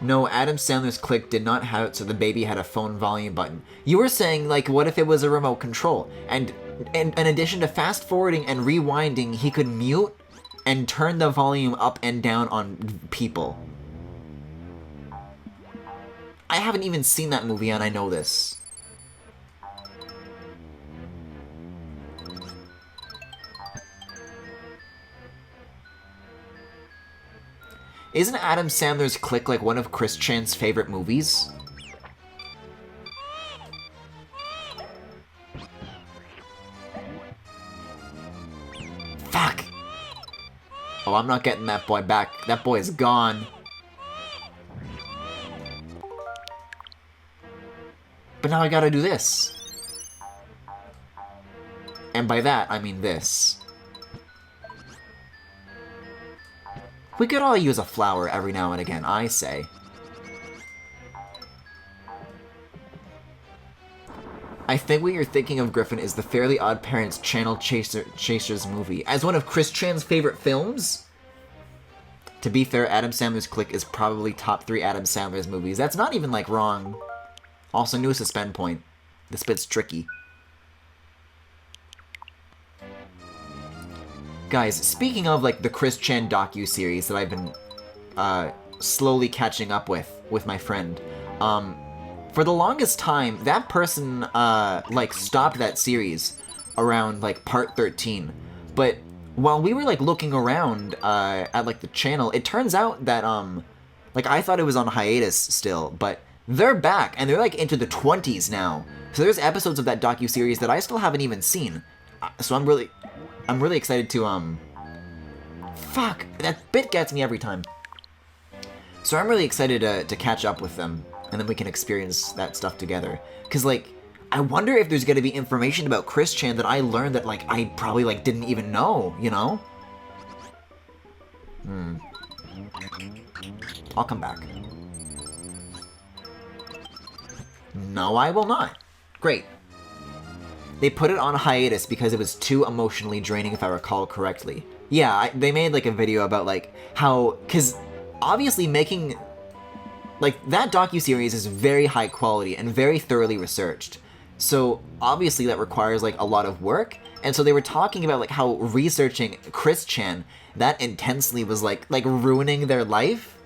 No, Adam Sandler's Click did not have it so the baby had a phone volume button. You were saying, like, what if it was a remote control? And in addition to fast forwarding and rewinding, he could mute and turn the volume up and down on people. I haven't even seen that movie and I know this. Isn't Adam Sandler's Click like one of Chris Chan's favorite movies? Fuck! Oh, I'm not getting that boy back. That boy is gone. But now I gotta do this. And by that, I mean this. We could all use a flower every now and again, I say. I think what you're thinking of, Griffin, is the Fairly Odd Parents Channel Chasers movie. As one of Chris Chan's favorite films? To be fair, Adam Sandler's Click is probably top 3 Adam Sandler's movies. That's not even, like, wrong. Also, new suspend point. This bit's tricky. Guys, speaking of, like, the Chris Chan docu-series that I've been, slowly catching up with my friend, for the longest time, that person, like, stopped that series around, like, part 13. But while we were, like, looking around, at, like, the channel, it turns out that, like, I thought it was on hiatus still, but they're back, and they're, like, into the 20s now. So there's episodes of that docu-series that I still haven't even seen. So I'm really excited to, fuck! That bit gets me every time. So I'm really excited to catch up with them, and then we can experience that stuff together. Because, like, I wonder if there's gonna be information about Chris Chan that I learned that, like, I probably, like, didn't even know, you know? I'll come back. No, I will not. Great. They put it on hiatus because it was too emotionally draining, if I recall correctly. Yeah, they made, like, a video about, like, how... Because, obviously, making... Like, that docuseries is very high quality and very thoroughly researched. So, obviously, that requires, like, a lot of work. And so they were talking about, like, how researching Chris Chan that intensely was, like ruining their life.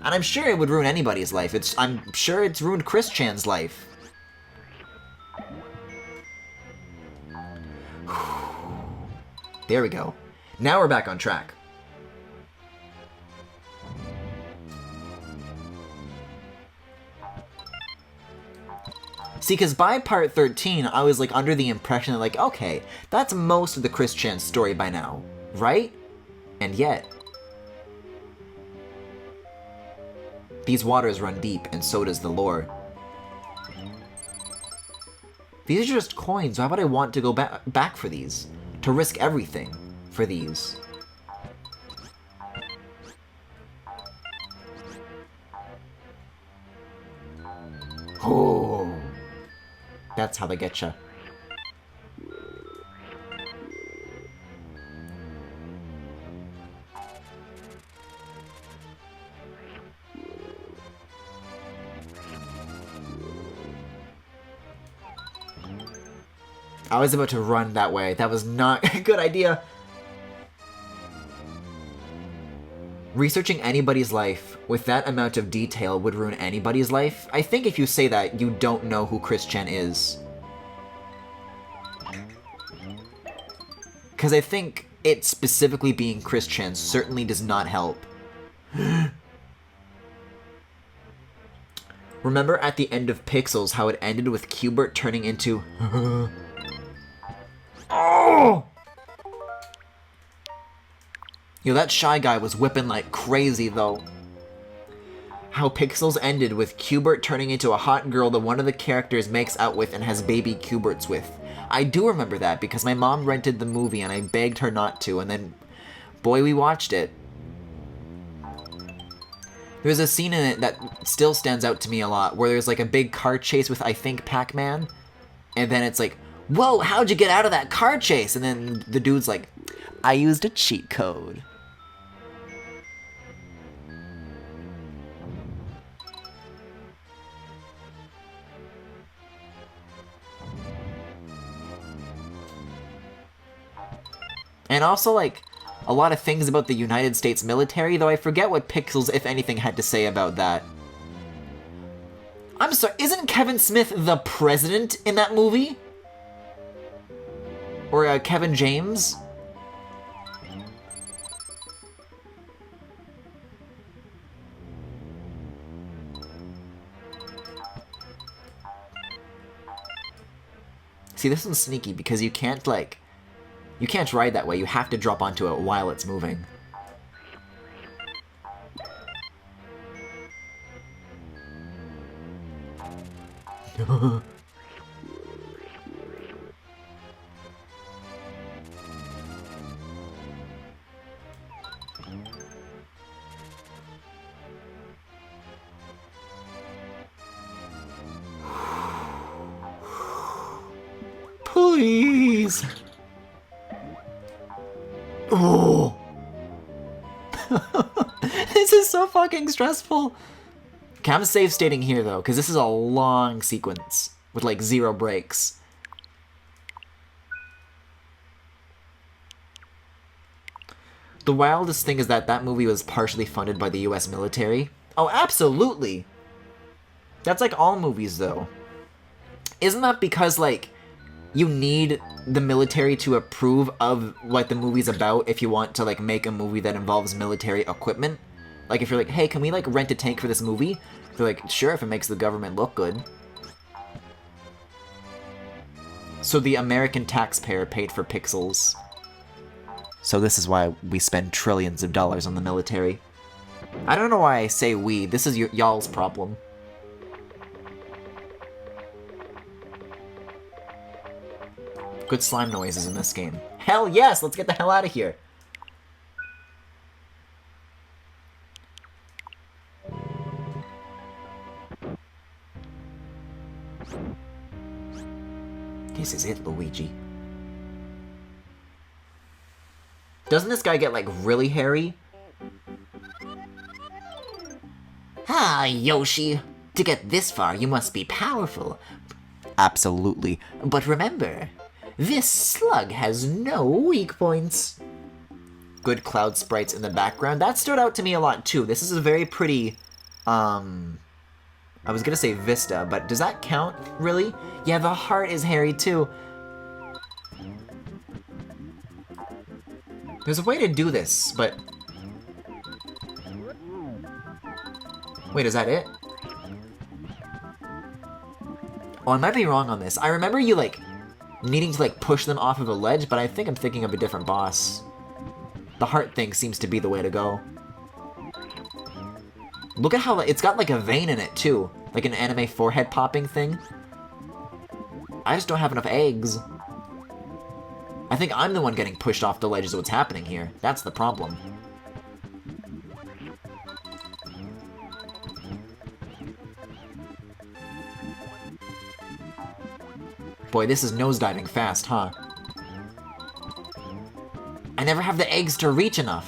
And I'm sure it would ruin anybody's life. I'm sure it's ruined Chris Chan's life. There we go. Now we're back on track. See, because by part 13, I was, like, under the impression that, like, okay, that's most of the Chris Chan story by now, right? And yet... These waters run deep, and so does the lore. These are just coins. Why would I want to go back for these? To risk everything for these. Oh. That's how they get you. I was about to run that way. That was not a good idea. Researching anybody's life with that amount of detail would ruin anybody's life. I think if you say that, you don't know who Chris Chen is. Because I think it specifically being Chris Chen certainly does not help. Remember at the end of Pixels how it ended with Q*bert turning into... Oh! Yo, that Shy Guy was whipping like crazy, though. How Pixels ended with Q*bert turning into a hot girl that one of the characters makes out with and has baby Q*berts with. I do remember that because my mom rented the movie and I begged her not to, and then, boy, we watched it. There's a scene in it that still stands out to me a lot, where there's like a big car chase with, I think, Pac-Man, and then it's like, whoa, how'd you get out of that car chase? And then the dude's like, I used a cheat code. And also, like, a lot of things about the United States military, though I forget what Pixels, if anything, had to say about that. I'm sorry, isn't Kevin Smith the president in that movie? Or Kevin James? See, this one's sneaky because you can't, like... You can't ride that way, you have to drop onto it while it's moving. Please! Oh! This is so fucking stressful! Okay, I'm safe stating here, though, because this is a long sequence with, like, 0 breaks. The wildest thing is that that movie was partially funded by the US military. Oh, absolutely! That's like all movies, though. Isn't that because, like, you need the military to approve of what the movie's about if you want to, like, make a movie that involves military equipment? Like, if you're like, hey, can we, like, rent a tank for this movie? They're like, sure, if it makes the government look good. So the American taxpayer paid for Pixels. So this is why we spend trillions of dollars on the military. I don't know why I say we. This is y'all's problem. Good slime noises in this game. Hell yes! Let's get the hell out of here! This is it, Luigi. Doesn't this guy get, like, really hairy? Ah, Yoshi. To get this far, you must be powerful. Absolutely. But remember, this slug has no weak points. Good cloud sprites in the background. That stood out to me a lot, too. This is a very pretty, I was gonna say Vista, but does that count, really? Yeah, the heart is hairy, too. There's a way to do this, but... Wait, is that it? Oh, I might be wrong on this. I remember you, like, needing to, like, push them off of a ledge, but I think I'm thinking of a different boss. The heart thing seems to be the way to go. Look at how, it's got, like, a vein in it, too. Like an anime forehead popping thing. I just don't have enough eggs. I think I'm the one getting pushed off the ledge is what's happening here. That's the problem. Boy, this is nosediving fast, huh? I never have the eggs to reach enough.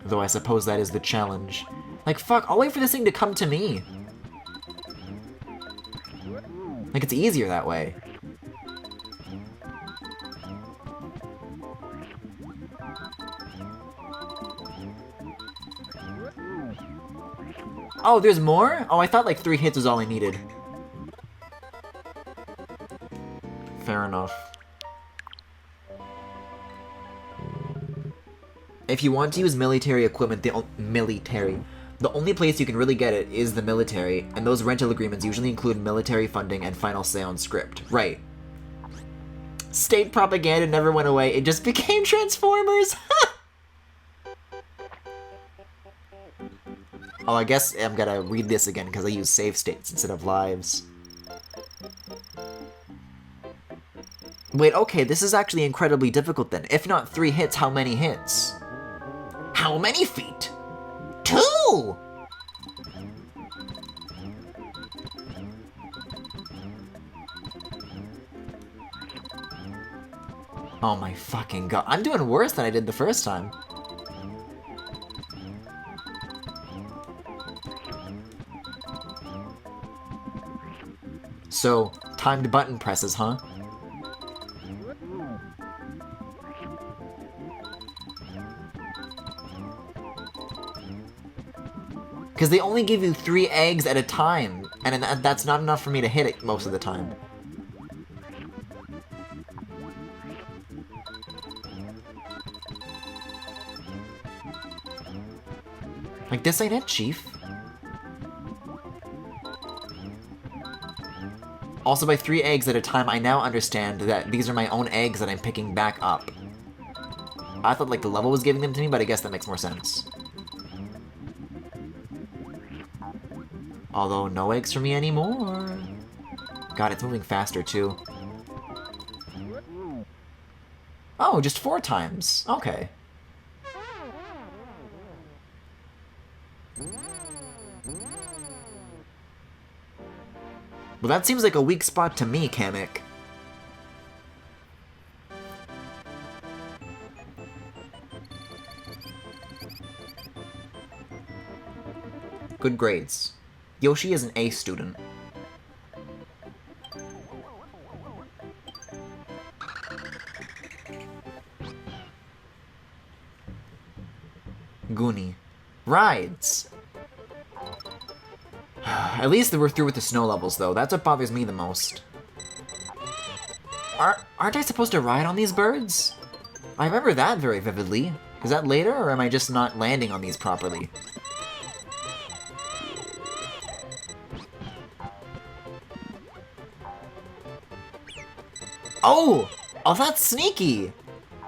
Though I suppose that is the challenge. Like, fuck, I'll wait for this thing to come to me. Like, it's easier that way. Oh, there's more? Oh, I thought like 3 hits was all I needed. Fair enough. If you want to use military equipment, the only place you can really get it is the military, and those rental agreements usually include military funding and final say on script. Right. State propaganda never went away, it just became Transformers! Oh, I guess I'm gonna read this again because I use save states instead of lives. Wait, okay, this is actually incredibly difficult then. If not 3 hits, how many hits? How many feet? 2! Oh my fucking god. I'm doing worse than I did the first time. So, timed button presses, huh? Because they only give you 3 eggs at a time, and that's not enough for me to hit it most of the time. Like, this ain't it, Chief. Also, by 3 eggs at a time, I now understand that these are my own eggs that I'm picking back up. I thought, like, the level was giving them to me, but I guess that makes more sense. Although, no eggs for me anymore. God, it's moving faster, too. Oh, just 4 times. Okay. Well, that seems like a weak spot to me, Kamek. Good grades. Yoshi is an A student. Goonie. Rides! At least we're through with the snow levels, though. That's what bothers me the most. Aren't I supposed to ride on these birds? I remember that very vividly. Is that later, or am I just not landing on these properly? Oh! Oh, that's sneaky!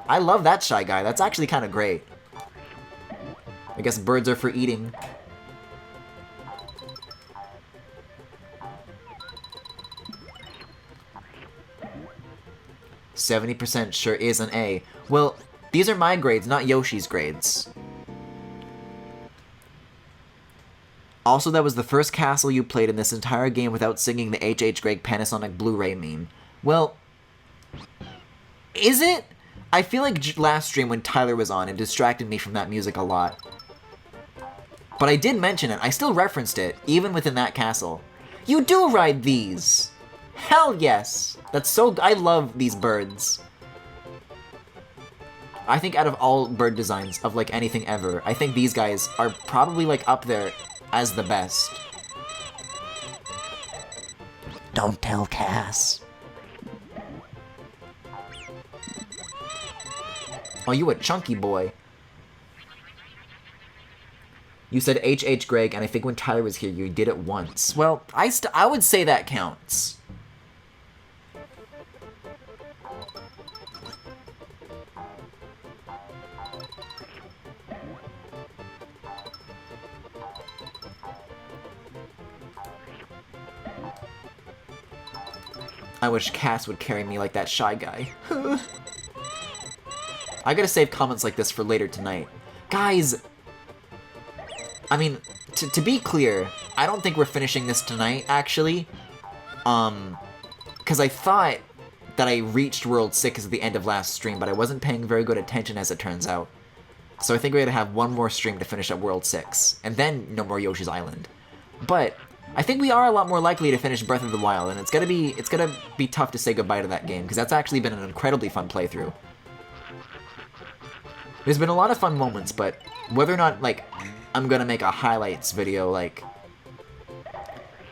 I love that Shy Guy. That's actually kind of great. I guess birds are for eating. "70% sure is an A." Well, these are my grades, not Yoshi's grades. Also, that was the first castle you played in this entire game without singing the H.H. Greg Panasonic Blu-ray meme. Well, is it? I feel like last stream when Tyler was on, it distracted me from that music a lot. But I did mention it. I still referenced it, even within that castle. You do ride these! Hell yes! That's so... I love these birds. I think out of all bird designs of, like, anything ever, I think these guys are probably, like, up there as the best. Don't tell Cass. Oh, you a chunky boy. You said H.H. Greg, and I think when Tyler was here, you did it once. Well, I would say that counts. I wish Cass would carry me like that Shy Guy. I gotta save comments like this for later tonight. Guys, I mean, to be clear, I don't think we're finishing this tonight, actually. Because I thought that I reached World 6 at the end of last stream, but I wasn't paying very good attention as it turns out. So I think we're going to have one more stream to finish up World 6, and then no more Yoshi's Island. But I think we are a lot more likely to finish Breath of the Wild, and it's gonna be tough to say goodbye to that game, because that's actually been an incredibly fun playthrough. There's been a lot of fun moments, but whether or not, like, I'm gonna make a highlights video, like...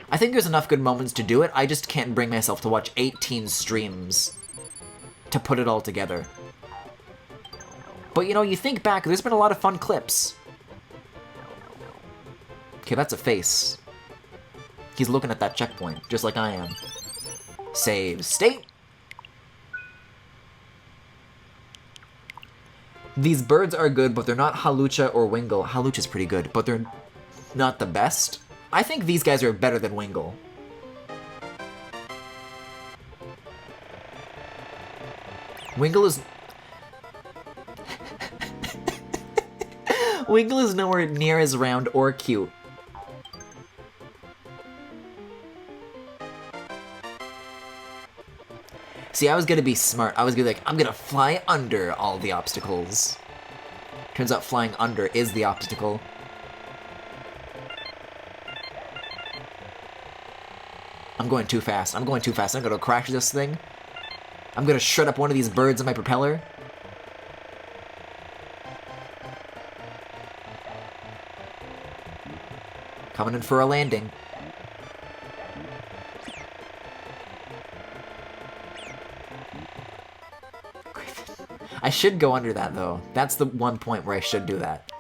I think there's enough good moments to do it, I just can't bring myself to watch 18 streams to put it all together. But, you know, you think back, there's been a lot of fun clips. Okay, that's a face. He's looking at that checkpoint, just like I am. Save state! These birds are good, but they're not Halucha or Wingle. Halucha's pretty good, but they're not the best. I think these guys are better than Wingle. Wingle is... Wingle is nowhere near as round or cute. See, I was gonna be smart. I was gonna be like, I'm gonna fly under all the obstacles. Turns out flying under is the obstacle. I'm going too fast. I'm going too fast. I'm gonna crash this thing. I'm gonna shred up one of these birds in my propeller. Coming in for a landing. I should go under that, though. That's the one point where I should do that.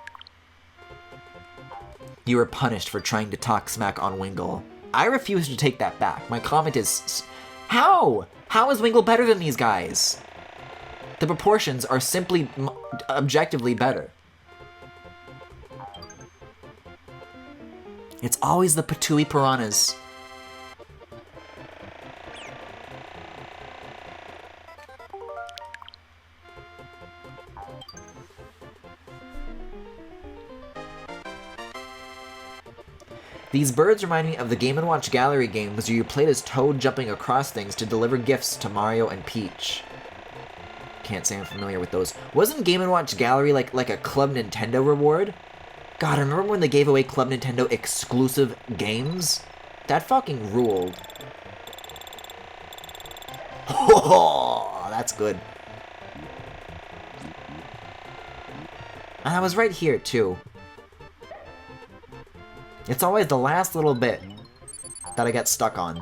You were punished for trying to talk smack on Wingle. I refuse to take that back. My comment is... How? How is Wingle better than these guys? The proportions are simply objectively better. It's always the Patooey Piranhas. These birds remind me of the Game & Watch Gallery games where you played as Toad jumping across things to deliver gifts to Mario and Peach. Can't say I'm familiar with those. Wasn't Game & Watch Gallery like a Club Nintendo reward? God, I remember when they gave away Club Nintendo exclusive games? That fucking ruled. Oh, that's good. And I was right here, too. It's always the last little bit that I get stuck on.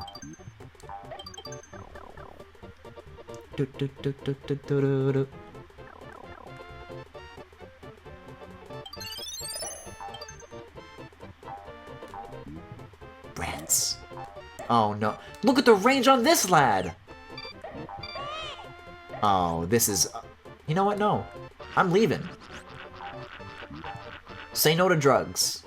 Rats. Oh no. Look at the range on this lad! Oh, this is... You know what? No. I'm leaving. Say no to drugs.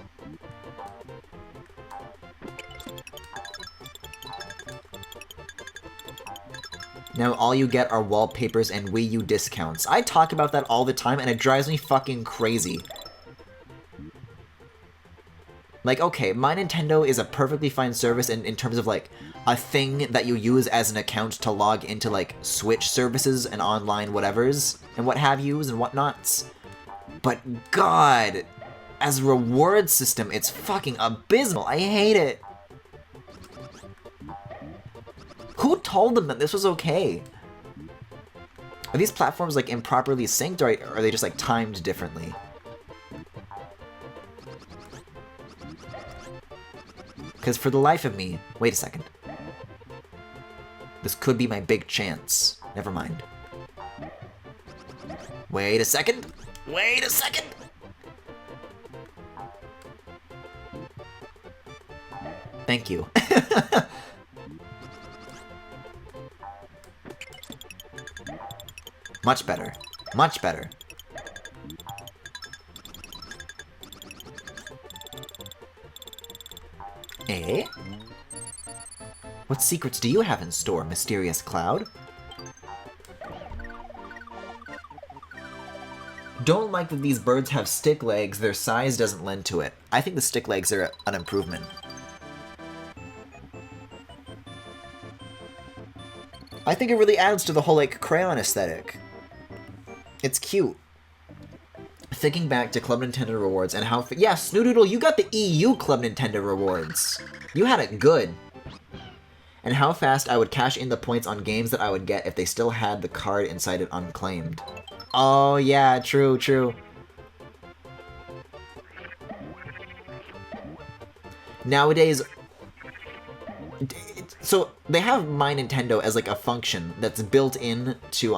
Now all you get are wallpapers and Wii U discounts. I talk about that all the time and it drives me fucking crazy. Like, okay, My Nintendo is a perfectly fine service in terms of, like, a thing that you use as an account to log into, like, Switch services and online whatevers and what have yous and whatnots. But God, as a reward system, it's fucking abysmal. I hate it. Who told them that this was okay? Are these platforms, like, improperly synced, or are they just, like, timed differently? Because for the life of me... Wait a second. This could be my big chance. Never mind. Wait a second! Wait a second! Thank you. Much better. Much better. Eh? What secrets do you have in store, mysterious cloud? Don't like that these birds have stick legs. Their size doesn't lend to it. I think the stick legs are an improvement. I think it really adds to the whole, like, crayon aesthetic. It's cute. Thinking back to Club Nintendo rewards and how... Yeah, Snoodoodle, you got the EU Club Nintendo rewards. You had it good. And how fast I would cash in the points on games that I would get if they still had the card inside it unclaimed. Oh, yeah, true, true. Nowadays... So, they have My Nintendo as, like, a function that's built in to,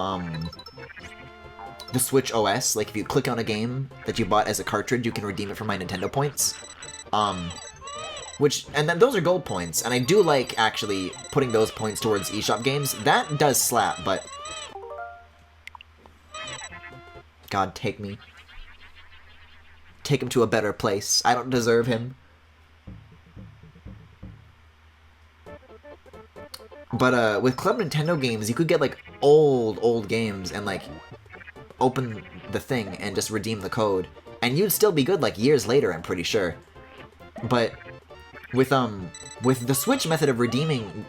the Switch OS. Like, if you click on a game that you bought as a cartridge, you can redeem it for My Nintendo points. And then those are gold points, and I do like, actually, putting those points towards eShop games. That does slap, but... God, take me. Take him to a better place. I don't deserve him. But, with Club Nintendo games, you could get, like, old games and, like, open the thing and just redeem the code. And you'd still be good, like, years later, I'm pretty sure. But with the Switch method of redeeming,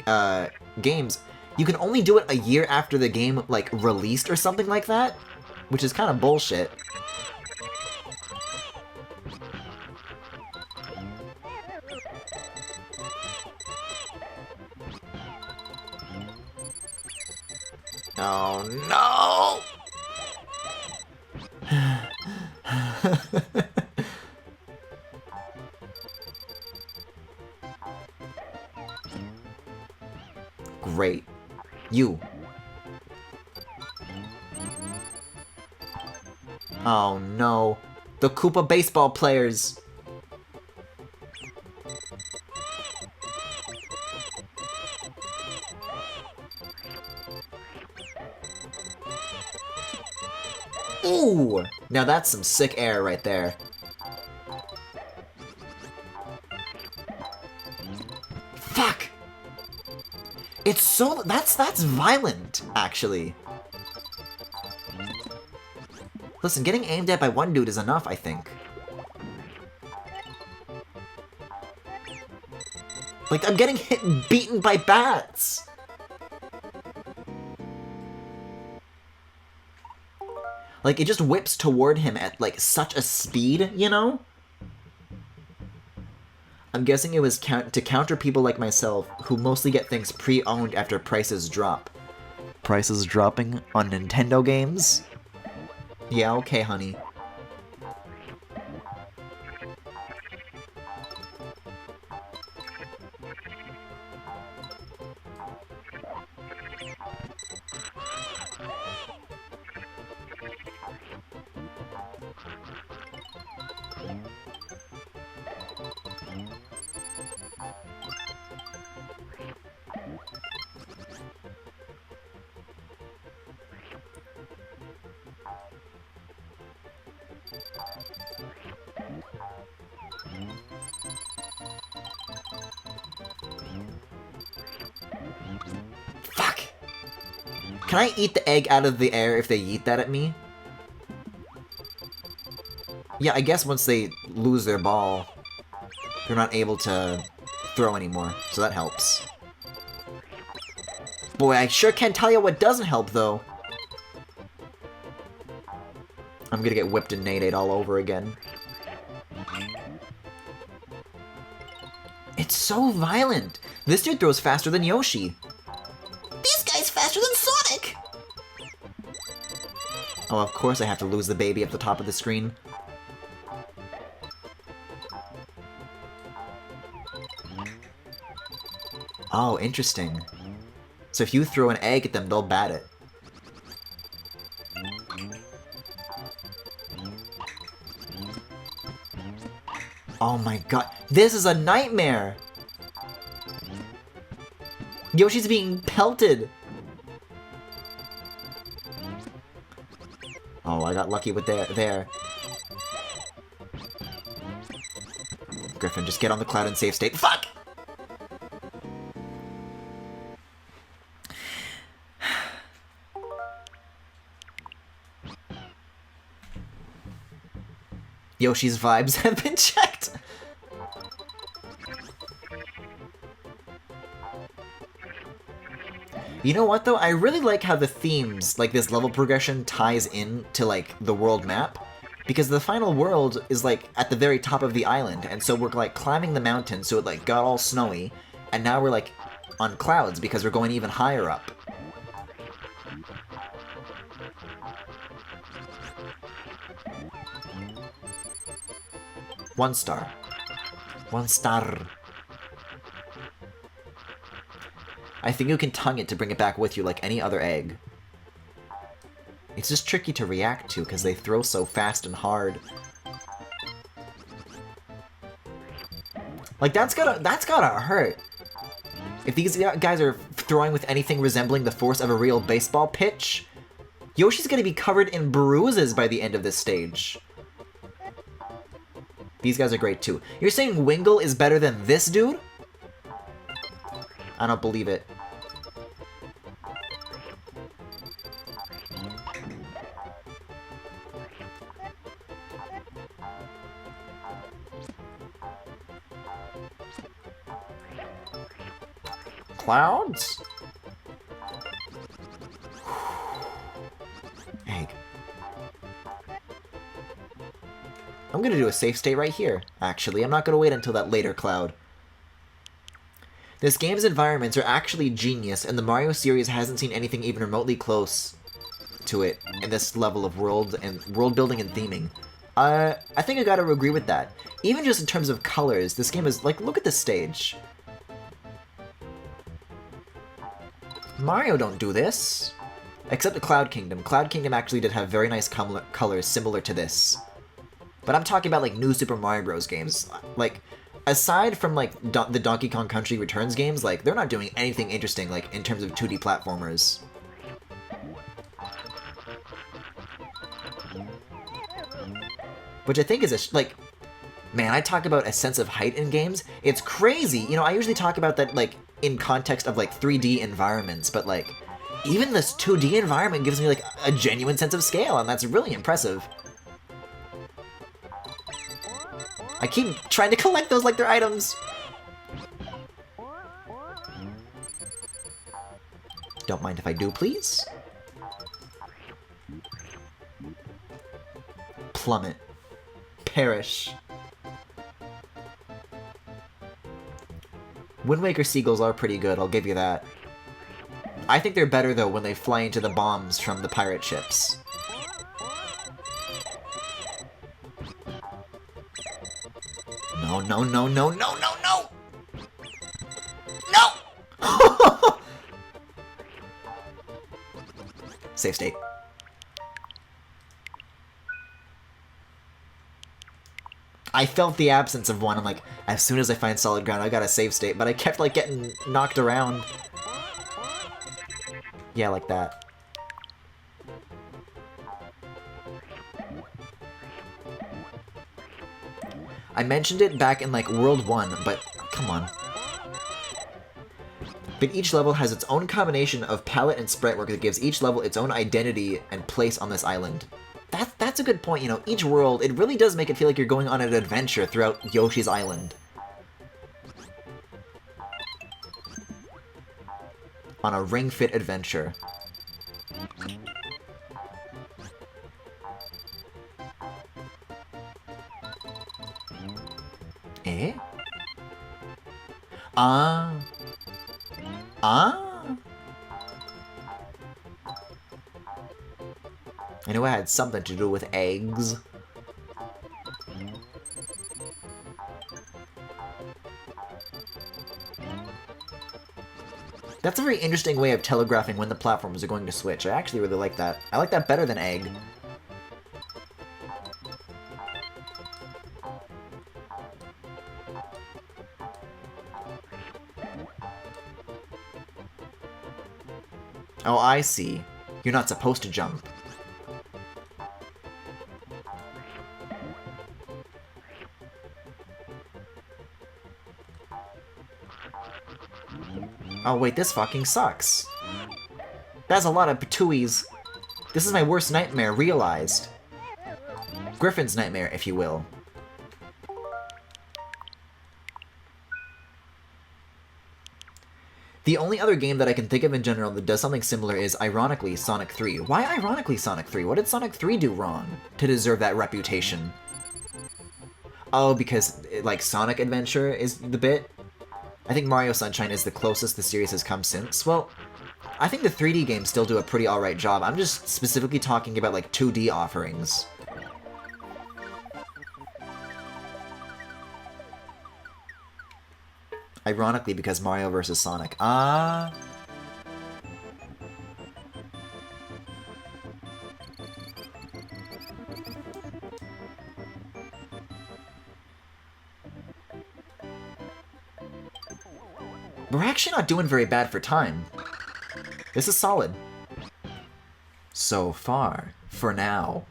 games, you can only do it a year after the game, like, released or something like that, which is kind of bullshit. Oh, no! Great. You. Oh, no. The Koopa baseball players. Ooh! Now that's some sick air right there. Fuck! It's so... That's violent, actually. Listen, getting aimed at by one dude is enough, I think. Like, I'm getting hit and beaten by bats! Like, it just whips toward him at, like, such a speed, you know? I'm guessing it was to counter people like myself, who mostly get things pre-owned after prices drop. Prices dropping on Nintendo games? Yeah, okay, honey. Fuck! Can I eat the egg out of the air if they yeet that at me? Yeah, I guess once they lose their ball, they're not able to throw anymore, so that helps. Boy, I sure can't tell you what doesn't help, though. I'm gonna get whipped and nade all over again. It's so violent! This dude throws faster than Yoshi! This guy's faster than Sonic! Oh, of course I have to lose the baby at the top of the screen. Oh, interesting. So if you throw an egg at them, they'll bat it. Oh my god, this is a nightmare! Yoshi's being pelted! Oh, I got lucky with there. Griffin, just get on the cloud and save state. Fuck! Yoshi's vibes have been checked. You know what, though? I really like how the themes, like this level progression, ties in to, like, the world map. Because the final world is, like, at the very top of the island. And so we're, like, climbing the mountain, so it, like, got all snowy. And now we're, like, on clouds because we're going even higher up. One star. One star. I think you can tongue it to bring it back with you like any other egg. It's just tricky to react to because they throw so fast and hard. Like, that's gotta hurt. If these guys are throwing with anything resembling the force of a real baseball pitch, Yoshi's gonna be covered in bruises by the end of this stage. These guys are great too. You're saying Wingle is better than this dude? I don't believe it. Clouds? Egg. I'm gonna do a safe state right here, actually. I'm not gonna wait until that later cloud. This game's environments are actually genius, and the Mario series hasn't seen anything even remotely close to it in this level of world building and theming. I think I gotta agree with that. Even just in terms of colors, this game is, like, look at this stage. Mario don't do this. Except the Cloud Kingdom. Cloud Kingdom actually did have very nice colors similar to this. But I'm talking about, like, new Super Mario Bros. Games. Like, aside from, like, the Donkey Kong Country Returns games, like, they're not doing anything interesting, like, in terms of 2D platformers. Which I think is like, man, I talk about a sense of height in games. It's crazy. You know, I usually talk about that, like, in context of, like, 3D environments, but, like, even this 2D environment gives me, like, a genuine sense of scale, and that's really impressive. I keep trying to collect those like they're items. Don't mind if I do, please. Plummet. Perish. Wind Waker seagulls are pretty good, I'll give you that. I think they're better, though, when they fly into the bombs from the pirate ships. No, no, no, no, no, no, no! No! Safe state. I felt the absence of one. I'm like, as soon as I find solid ground, I got a save state, but I kept, like, getting knocked around. Yeah, like that. I mentioned it back in, like, World 1, but come on. But each level has its own combination of palette and sprite work that gives each level its own identity and place on this island. That's a good point, you know, each world, it really does make it feel like you're going on an adventure throughout Yoshi's Island. On a Ring Fit adventure. Eh? Ah. I knew it had something to do with eggs. That's a very interesting way of telegraphing when the platforms are going to switch. I actually really like that. I like that better than egg. Oh, I see. You're not supposed to jump. Oh wait, this fucking sucks. That's a lot of patooies. This is my worst nightmare realized. Griffin's Nightmare, if you will. The only other game that I can think of in general that does something similar is, ironically, Sonic 3. Why ironically Sonic 3? What did Sonic 3 do wrong to deserve that reputation? Oh, because, like, Sonic Adventure is the bit? I think Mario Sunshine is the closest the series has come since. Well, I think the 3D games still do a pretty alright job. I'm just specifically talking about, like, 2D offerings. Ironically, because Mario vs. Sonic. Ah. We're actually not doing very bad for time. This is solid. So far. For now.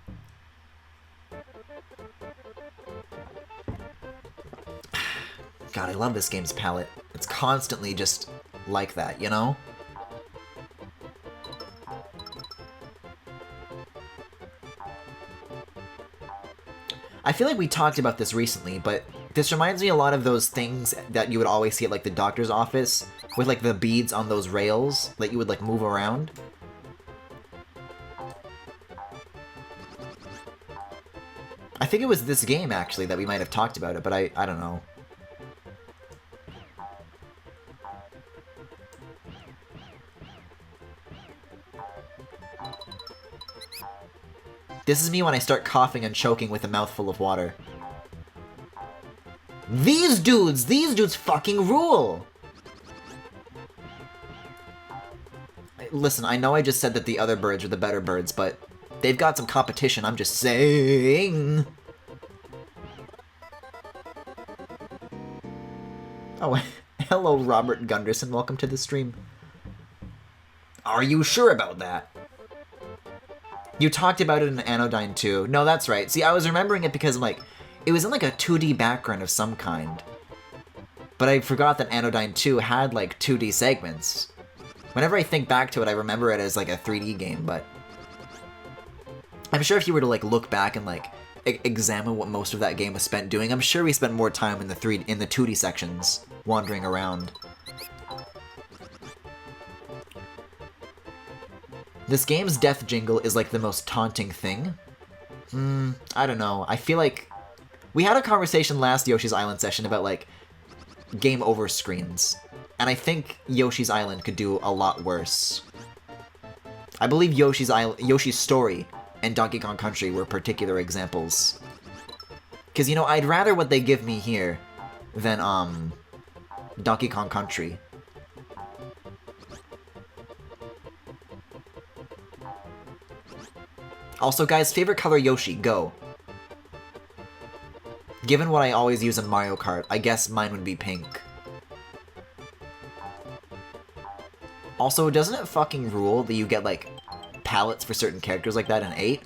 God, I love this game's palette. It's constantly just like that, you know? I feel like we talked about this recently, but this reminds me a lot of those things that you would always see at, like, the doctor's office, with, like, the beads on those rails that you would, like, move around. I think it was this game, actually, that we might have talked about it, but I don't know. This is me when I start coughing and choking with a mouthful of water. These dudes fucking rule! Listen, I know I just said that the other birds are the better birds, but they've got some competition, I'm just saying. Oh, hello Robert Gunderson, welcome to the stream. Are you sure about that? You talked about it in Anodyne 2. No, that's right. See, I was remembering it because, like, it was in, like, a 2D background of some kind. But I forgot that Anodyne 2 had, like, 2D segments. Whenever I think back to it, I remember it as, like, a 3D game, but... I'm sure if you were to, like, look back and, like, examine what most of that game was spent doing, I'm sure we spent more time in the 2D sections, wandering around. This game's death jingle is, like, the most taunting thing. I don't know. I feel like... We had a conversation last Yoshi's Island session about, like, game over screens. And I think Yoshi's Island could do a lot worse. I believe Yoshi's Story and Donkey Kong Country were particular examples. Because, you know, I'd rather what they give me here than, Donkey Kong Country. Also, guys, favorite color Yoshi, go. Given what I always use in Mario Kart, I guess mine would be pink. Also, doesn't it fucking rule that you get, like, palettes for certain characters like that in 8?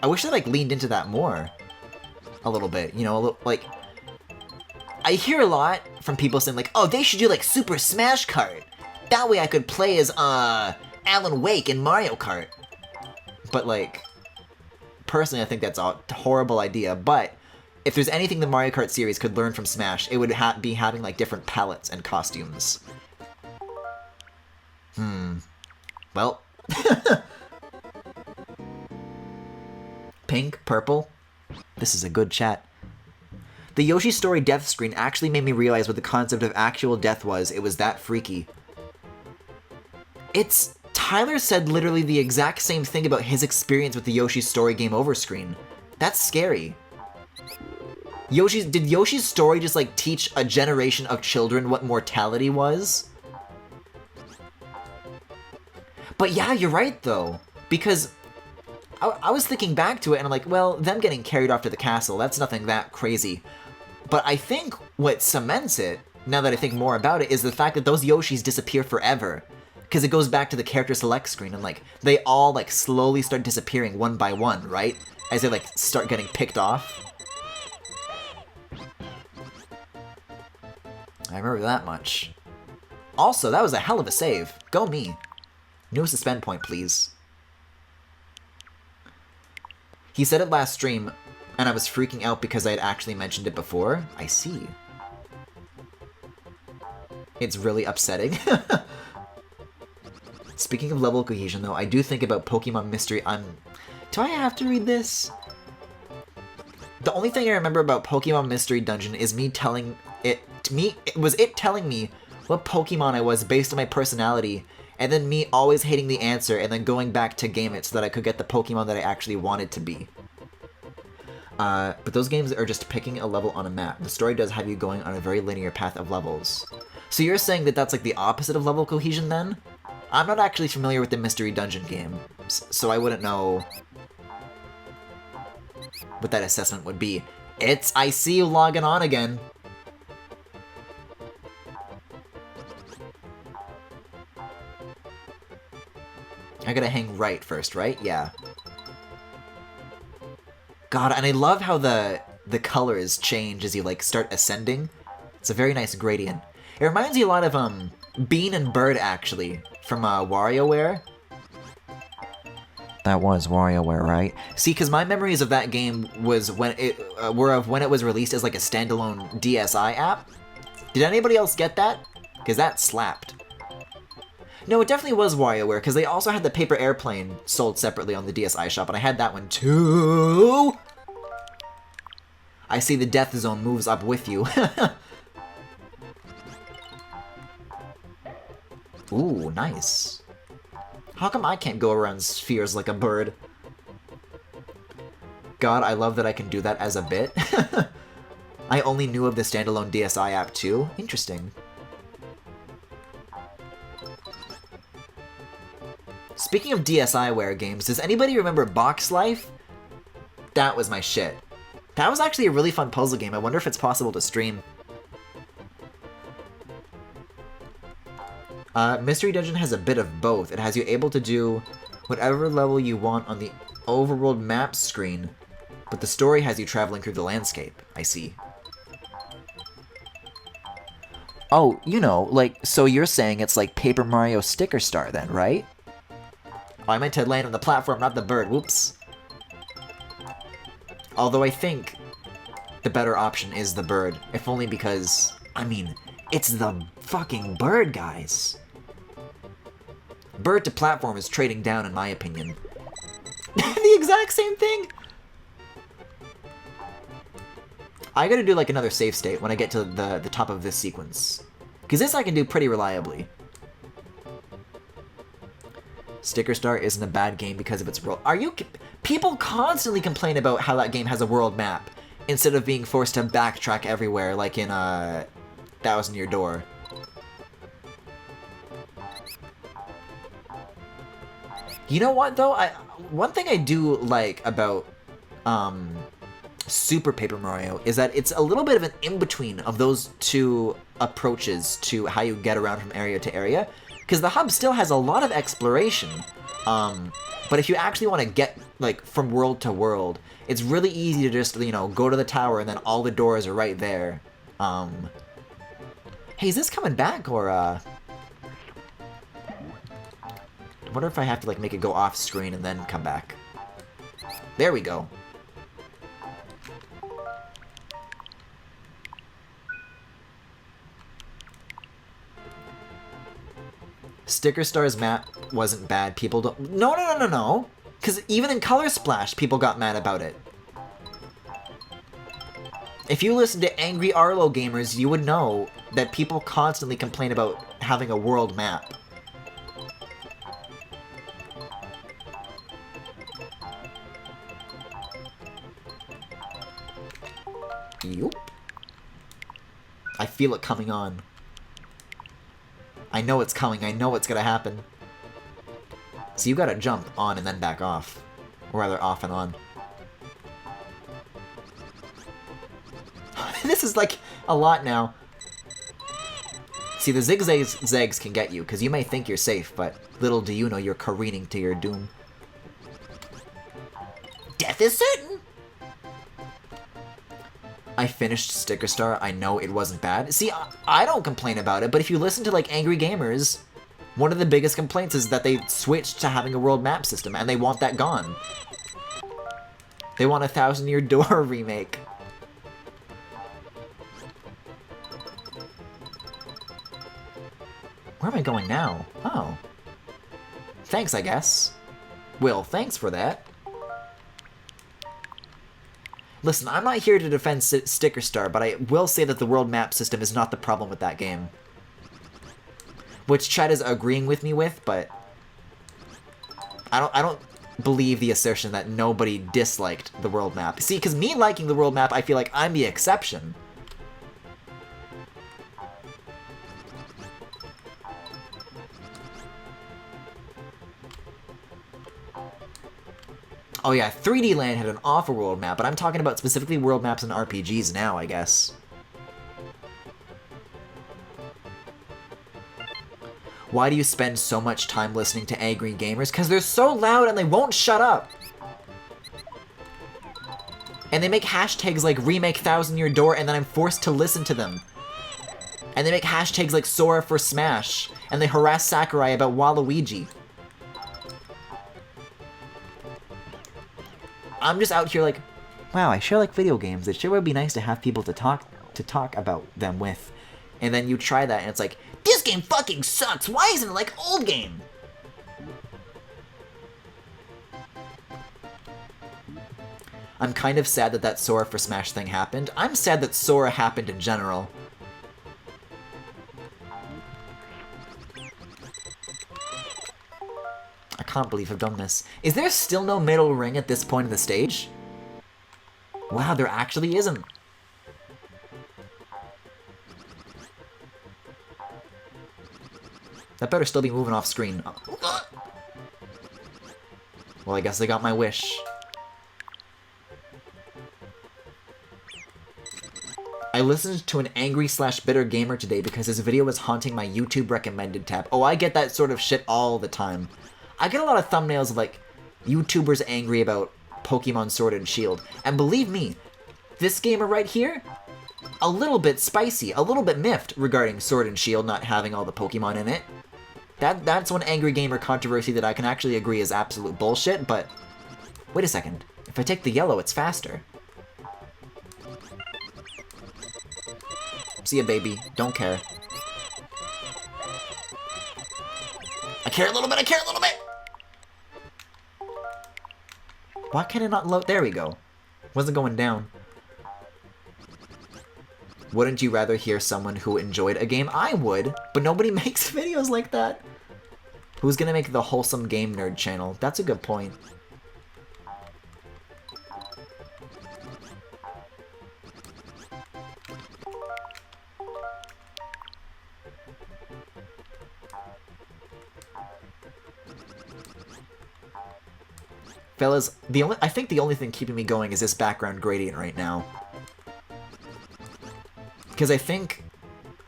I wish they, like, leaned into that more. A little bit, you know, like... I hear a lot from people saying, like, oh, they should do, like, Super Smash Kart. That way I could play as, Alan Wake in Mario Kart. But, like... Personally, I think that's a horrible idea, but if there's anything the Mario Kart series could learn from Smash, it would be having, like, different palettes and costumes. Well. Pink, purple. This is a good chat. The Yoshi Story death screen actually made me realize what the concept of actual death was. It was that freaky. Tyler said literally the exact same thing about his experience with the Yoshi Story game over screen. That's scary. Did Yoshi's Story just, like, teach a generation of children what mortality was? But yeah, you're right, though. Because I was thinking back to it, and I'm like, well, them getting carried off to the castle, that's nothing that crazy. But I think what cements it, now that I think more about it, is the fact that those Yoshis disappear forever. Because it goes back to the character select screen, and, like, they all, like, slowly start disappearing one by one, right? As they, like, start getting picked off. I remember that much. Also, that was a hell of a save. Go me. New suspend point, please. He said it last stream, And I was freaking out because I had actually mentioned it before. I see. It's really upsetting. Speaking of level cohesion, though, I do think about Pokemon Mystery. Do I have to read this? The only thing I remember about Pokemon Mystery Dungeon is me telling it to me. It was it telling me what Pokemon I was based on my personality, and then me always hating the answer and then going back to game it so that I could get the Pokemon that I actually wanted to be. But those games are just picking a level on a map. The story does have you going on a very linear path of levels. So you're saying that that's like the opposite of level cohesion then? I'm not actually familiar with the Mystery Dungeon game, so I wouldn't know what that assessment would be. I see you logging on again. I gotta hang right first, right? Yeah. God, and I love how the colors change as you, like, start ascending. It's a very nice gradient. It reminds me a lot of, Bean and Bird, actually, from, WarioWare. That was WarioWare, right? See, because my memories of that game was when it was released as, like, a standalone DSi app. Did anybody else get that? Because that slapped. No, it definitely was WarioWare, because they also had the Paper Airplane sold separately on the DSi shop, and I had that one too! I see the Death Zone moves up with you. Ooh, nice. How come I can't go around spheres like a bird? God, I love that I can do that as a bit. I only knew of the standalone DSi app too. Interesting. Speaking of DSiWare games, does anybody remember Box Life? That was my shit. That was actually a really fun puzzle game. I wonder if it's possible to stream. Mystery Dungeon has a bit of both. It has you able to do whatever level you want on the overworld map screen, but the story has you traveling through the landscape. I see. Oh, you know, like, so you're saying it's like Paper Mario Sticker Star then, right? Oh, I meant to land on the platform, not the bird. Whoops. Although I think the better option is the bird, if only because, I mean, it's the fucking bird, guys. Bird to platform is trading down, in my opinion. The exact same thing? I gotta do, like, another save state when I get to the top of this sequence. Because this I can do pretty reliably. Sticker Star isn't a bad game because of its world. Are you... People constantly complain about how that game has a world map, instead of being forced to backtrack everywhere, like in, Thousand Year Door. You know what, though? One thing I do like about, Super Paper Mario is that it's a little bit of an in-between of those two approaches to how you get around from area to area. Because the hub still has a lot of exploration, but if you actually want to get, like, from world to world, it's really easy to just, you know, go to the tower and then all the doors are right there. Hey, is this coming back, or, I wonder if I have to, like, make it go off screen and then come back. There we go. Sticker Star's map wasn't bad. People don't... No. Because even in Color Splash, people got mad about it. If you listen to Angry Arlo gamers, you would know that people constantly complain about having a world map. Yup. I feel it coming on. I know it's coming. I know what's gonna happen. So you gotta jump on and then back off. Or rather, off and on. This is like a lot now. See, the zigzags can get you, because you may think you're safe, but little do you know you're careening to your doom. Death is certain! I finished Sticker Star. I know it wasn't bad. See, I don't complain about it, but if you listen to, like, Angry Gamers, one of the biggest complaints is that they switched to having a world map system, and they want that gone. They want a 1,000-Year Door remake. Where am I going now? Oh. Thanks, I guess. Will, thanks for that. Listen, I'm not here to defend Sticker Star, but I will say that the world map system is not the problem with that game. Which Chad is agreeing with me with, but I don't believe the assertion that nobody disliked the world map. See, because me liking the world map, I feel like I'm the exception. Oh yeah, 3D Land had an awful world map, but I'm talking about specifically world maps in RPGs now, I guess. Why do you spend so much time listening to angry gamers? Because they're so loud and they won't shut up! And they make hashtags like remake 1,000-Year Door and then I'm forced to listen to them. And they make hashtags like Sora for Smash, and they harass Sakurai about Waluigi. I'm just out here like, wow, I sure like video games. It sure would be nice to have people to talk about them with. And then you try that and it's like, this game fucking sucks! Why isn't it like old game? I'm kind of sad that that Sora for Smash thing happened. I'm sad that Sora happened in general. I can't believe I've done this. Is there still no middle ring at this point in the stage? Wow, there actually isn't. That better still be moving off screen. Well, I guess I got my wish. I listened to an angry/bitter gamer today because his video was haunting my YouTube recommended tab. Oh, I get that sort of shit all the time. I get a lot of thumbnails of, like, YouTubers angry about Pokemon Sword and Shield. And believe me, this gamer right here, a little bit spicy, a little bit miffed regarding Sword and Shield not having all the Pokemon in it. That's one angry gamer controversy that I can actually agree is absolute bullshit, but wait a second. If I take the yellow, it's faster. See ya, baby. Don't care. I care a little bit, I care a little bit! Why can it not load? There we go. Wasn't going down. Wouldn't you rather hear someone who enjoyed a game? I would, but nobody makes videos like that. Who's gonna make the Wholesome Game Nerd channel? That's a good point. Fellas, I think the only thing keeping me going is this background gradient right now. Because I think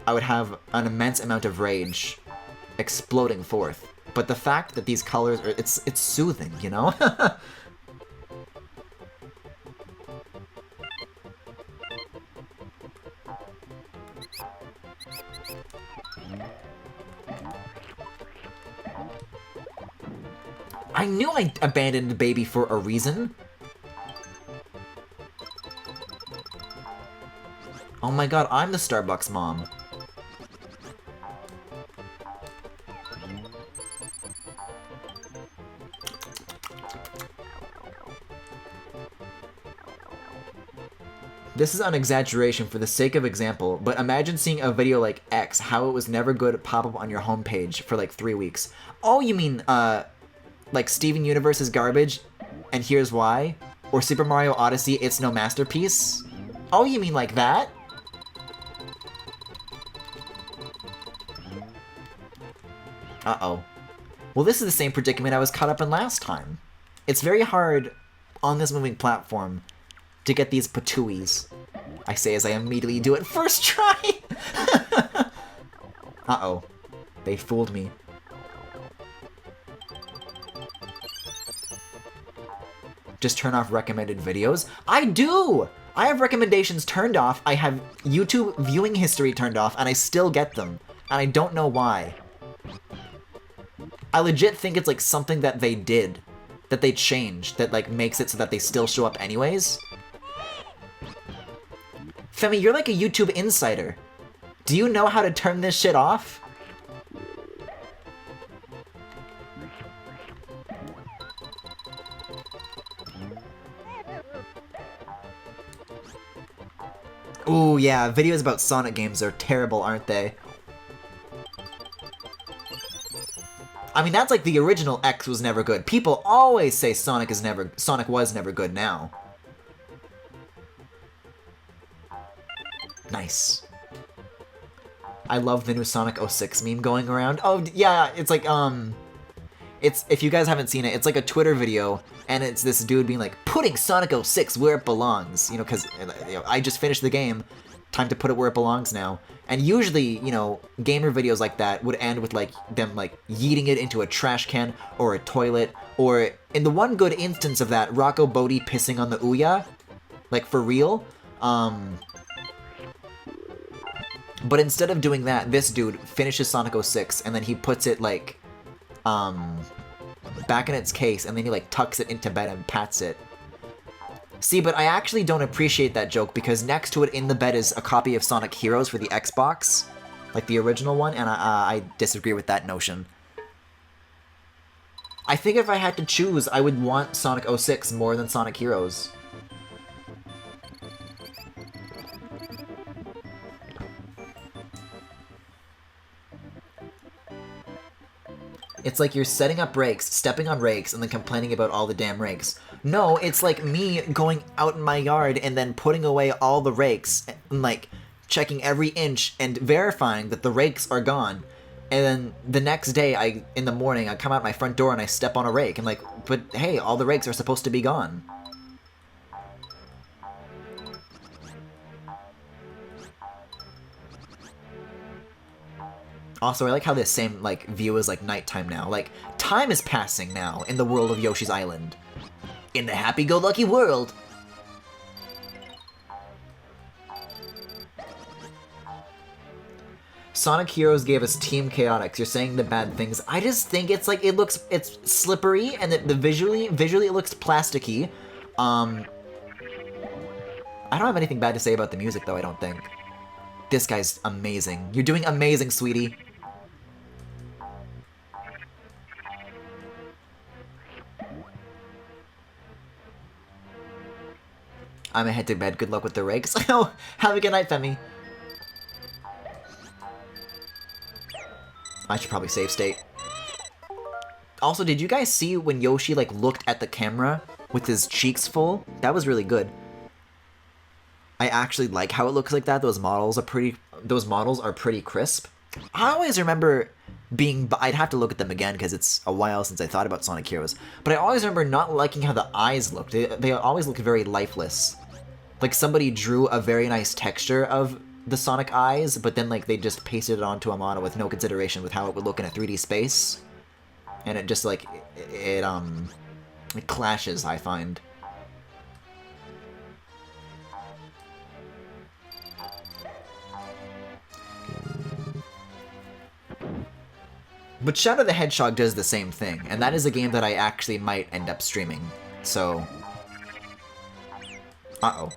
I would have an immense amount of rage exploding forth. But the fact that these colors are, it's soothing, you know? I knew I abandoned Baby for a reason. Oh my god, I'm the Starbucks mom. This is an exaggeration for the sake of example, but imagine seeing a video like X, how it was never good pop up on your homepage for like 3 weeks. Oh, you mean, like Steven Universe is garbage, and here's why? Or Super Mario Odyssey, it's no masterpiece? Oh, you mean like that? Uh-oh. Well, this is the same predicament I was caught up in last time. It's very hard on this moving platform to get these patooies. I say as I immediately do it first try! Uh-oh. They fooled me. Just turn off recommended videos? I do! I have recommendations turned off, I have YouTube viewing history turned off, and I still get them. And I don't know why. I legit think it's like something that they did. that they changed that, like, makes it so that they still show up anyways. Femi, you're like a YouTube insider. Do you know how to turn this shit off? Ooh, yeah, videos about Sonic games are terrible, aren't they? I mean, that's like the original X was never good. People always say Sonic was never good now. Nice. I love the new Sonic 06 meme going around. Oh, yeah, it's like, if you guys haven't seen it, it's like a Twitter video, and it's this dude being like, putting Sonic 06 where it belongs, you know, because I just finished the game, time to put it where it belongs now. And usually, you know, gamer videos like that would end with, like, them, like, yeeting it into a trash can, or a toilet, or, in the one good instance of that, Rocco Bodie pissing on the Ouya, like, for real, but instead of doing that, this dude finishes Sonic 06, and then he puts it, like, back in its case, and then he, like, tucks it into bed and pats it. See, but I actually don't appreciate that joke, because next to it in the bed is a copy of Sonic Heroes for the Xbox, like the original one, and I disagree with that notion. I think if I had to choose, I would want Sonic 06 more than Sonic Heroes. It's like you're setting up rakes, stepping on rakes, and then complaining about all the damn rakes. No, it's like me going out in my yard and then putting away all the rakes, and like checking every inch and verifying that the rakes are gone. And then the next day, in the morning, I come out my front door and I step on a rake. And like, but hey, all the rakes are supposed to be gone. Also, I like how this same, like, view is, like, nighttime now. Like, time is passing now in the world of Yoshi's Island. In the happy-go-lucky world! Sonic Heroes gave us Team Chaotix. You're saying the bad things. I just think it's, like, it's slippery, and visually it looks plasticky. I don't have anything bad to say about the music, though, I don't think. This guy's amazing. You're doing amazing, sweetie. I'm gonna head to bed. Good luck with the rakes. Oh, have a good night, Femi. I should probably save state. Also, did you guys see when Yoshi, like, looked at the camera with his cheeks full? That was really good. I actually like how it looks like that. Those models are pretty crisp. I always remember I'd have to look at them again because it's a while since I thought about Sonic Heroes, but I always remember not liking how the eyes looked. They always looked very lifeless. Like somebody drew a very nice texture of the Sonic eyes, but then like they just pasted it onto a model with no consideration with how it would look in a 3D space. And it just like, it clashes, I find. But Shadow the Hedgehog does the same thing, and that is a game that I actually might end up streaming, so... Uh-oh.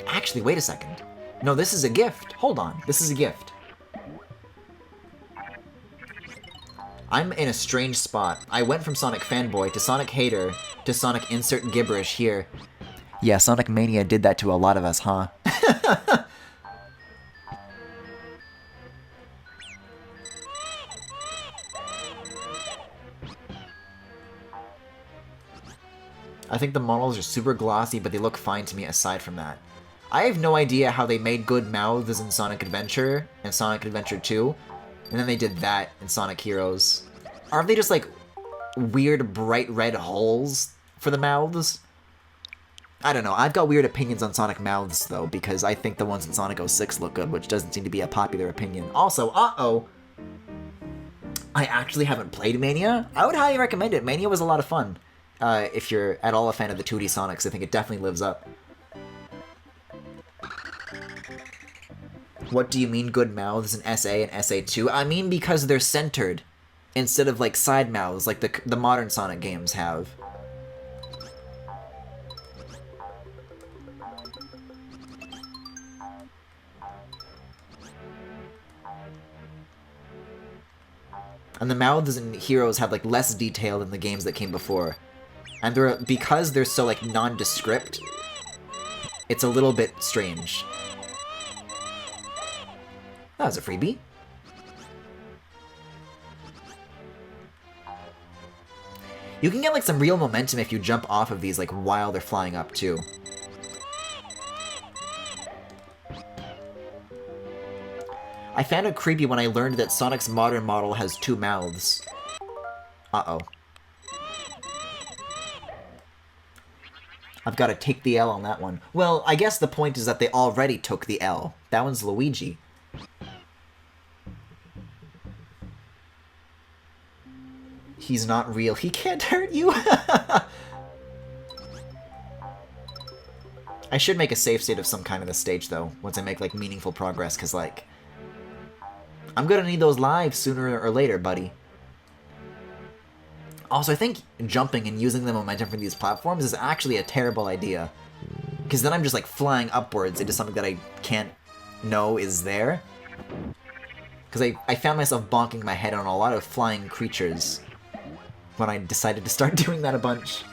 Actually, wait a second. No, this is a gift. Hold on, this is a gift. I'm in a strange spot. I went from Sonic Fanboy to Sonic Hater to Sonic Insert Gibberish here. Yeah, Sonic Mania did that to a lot of us, huh? I think the models are super glossy, but they look fine to me aside from that. I have no idea how they made good mouths in Sonic Adventure and Sonic Adventure 2, and then they did that in Sonic Heroes. Aren't they just like weird bright red holes for the mouths? I don't know, I've got weird opinions on Sonic mouths though, because I think the ones in Sonic 06 look good, which doesn't seem to be a popular opinion. Also, uh-oh! I actually haven't played Mania. I would highly recommend it. Mania was a lot of fun. If you're at all a fan of the 2D Sonics, I think it definitely lives up. What do you mean good mouths in SA and SA2? I mean because they're centered, instead of like side mouths like the modern Sonic games have. And the mouths in Heroes have like less detail than the games that came before. And because they're so like nondescript, it's a little bit strange. That was a freebie. You can get like some real momentum if you jump off of these like while they're flying up too. I found it creepy when I learned that Sonic's modern model has 2 mouths. Uh-oh. I've got to take the L on that one. Well, I guess the point is that they already took the L. That one's Luigi. He's not real. He can't hurt you. I should make a save state of some kind of this stage, though, once I make, like, meaningful progress, because, like, I'm gonna need those lives sooner or later, buddy. Also, I think jumping and using the momentum from these platforms is actually a terrible idea. Because then I'm just, like, flying upwards into something that I can't know is there. Because I found myself bonking my head on a lot of flying creatures when I decided to start doing that a bunch.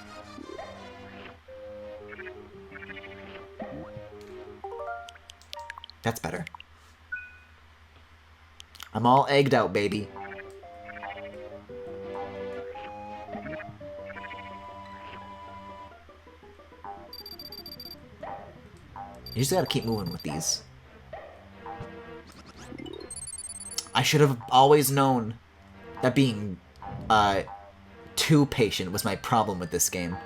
That's better. I'm all egged out, baby. You just gotta keep moving with these. I should have always known that being, too patient was my problem with this game.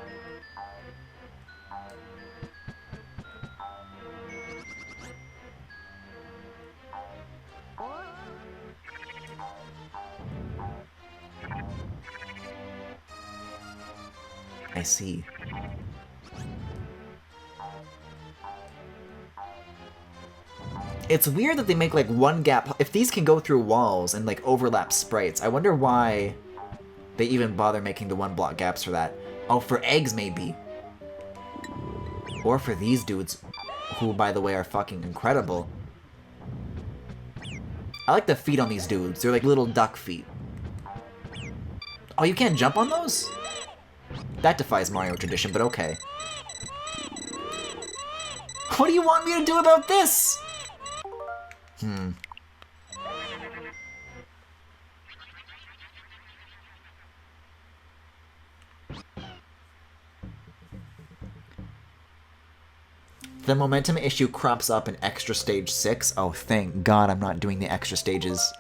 I see. It's weird that they make, like, one gap. If these can go through walls and, like, overlap sprites, I wonder why they even bother making the one-block gaps for that. Oh, for eggs, maybe. Or for these dudes, who, by the way, are fucking incredible. I like the feet on these dudes. They're like little duck feet. Oh, you can't jump on those? That defies Mario tradition, but okay. What do you want me to do about this? The momentum issue crops up in Extra Stage 6. Oh, thank God I'm not doing the extra stages.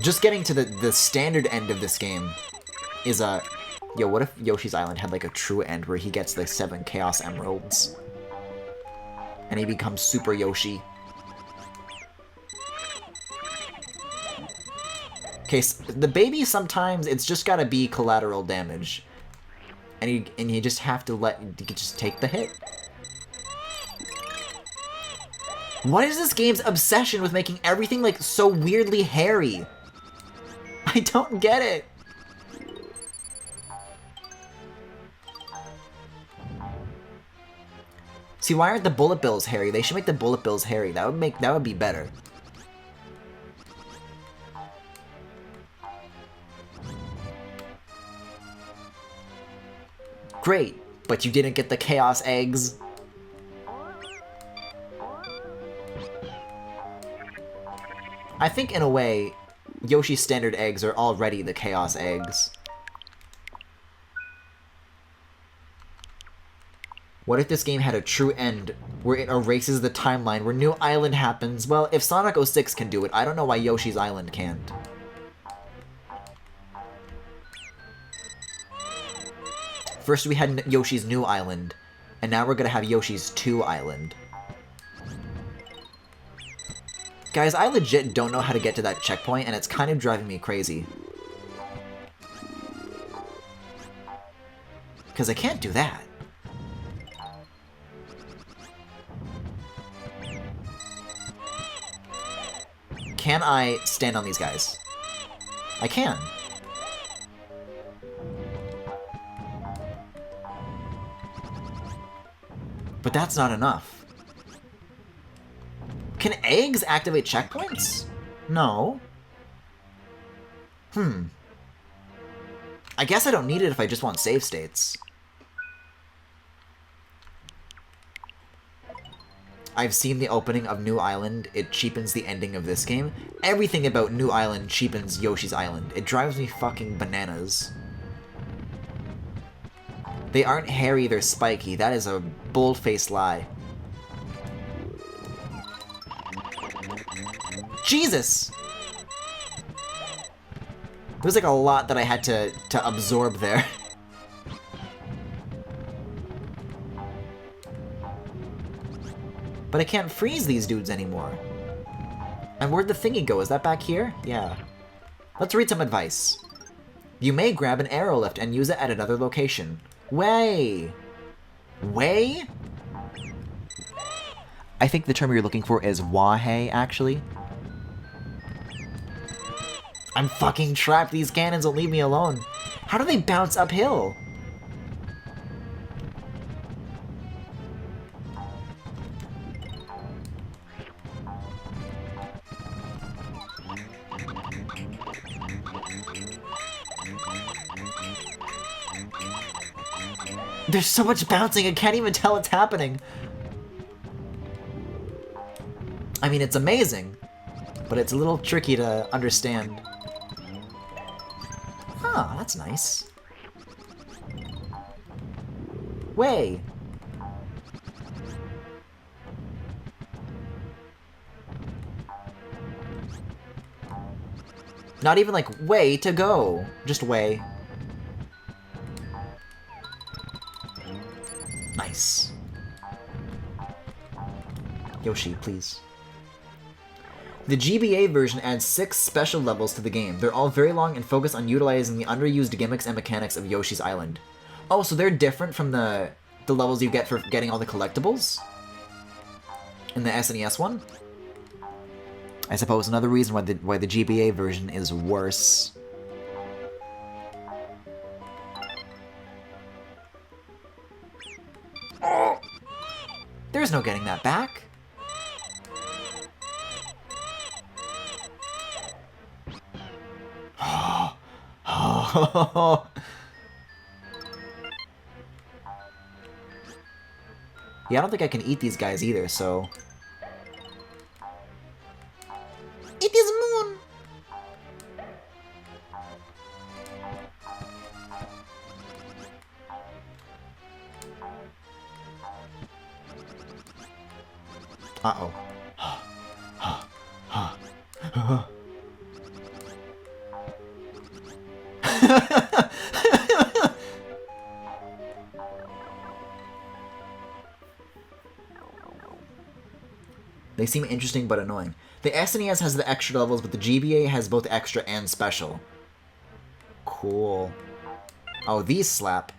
Just getting to the standard end of this game is a... Yo, what if Yoshi's Island had like a true end where he gets the 7 Chaos Emeralds? And he becomes Super Yoshi. Okay, so the baby sometimes, it's just gotta be collateral damage. And you just have to just take the hit. What is this game's obsession with making everything like so weirdly hairy? I don't get it. See, why aren't the bullet bills hairy? They should make the bullet bills hairy. That would be better. Great, but you didn't get the Chaos Eggs. I think, in a way, Yoshi's standard eggs are already the Chaos Eggs. What if this game had a true end, where it erases the timeline, where New Island happens? Well, if Sonic 06 can do it, I don't know why Yoshi's Island can't. First we had Yoshi's New Island, and now we're gonna have Yoshi's 2 Island. Guys, I legit don't know how to get to that checkpoint, and it's kind of driving me crazy. Because I can't do that. can I stand on these guys? I can. But that's not enough. Can eggs activate checkpoints? No. I guess I don't need it if I just want save states. I've seen the opening of New Island. It cheapens the ending of this game. Everything about New Island cheapens Yoshi's Island. It drives me fucking bananas. They aren't hairy, they're spiky. That is a bold-faced lie. Jesus! There's like a lot that I had to absorb there. But I can't freeze these dudes anymore. And where'd the thingy go? Is that back here? Yeah. Let's read some advice. You may grab an arrow lift and use it at another location. Way! Way? I think the term you're looking for is wahe, actually. I'm fucking trapped. These cannons will leave me alone. How do they bounce uphill? There's so much bouncing, I can't even tell what's happening. I mean, it's amazing, but it's a little tricky to understand. Huh, that's nice. Way. Not even like way to go, just way. Nice. Yoshi, please. The GBA version adds 6 special levels to the game. They're all very long and focus on utilizing the underused gimmicks and mechanics of Yoshi's Island. Oh, so they're different from the levels you get for getting all the collectibles? In the SNES one? I suppose another reason why the GBA version is worse. Oh! There's no getting that back. Yeah, I don't think I can eat these guys either, so... It is moon! Uh-oh. They seem interesting but annoying. The SNES has the extra levels, but the GBA has both extra and special. Cool. Oh, these slap.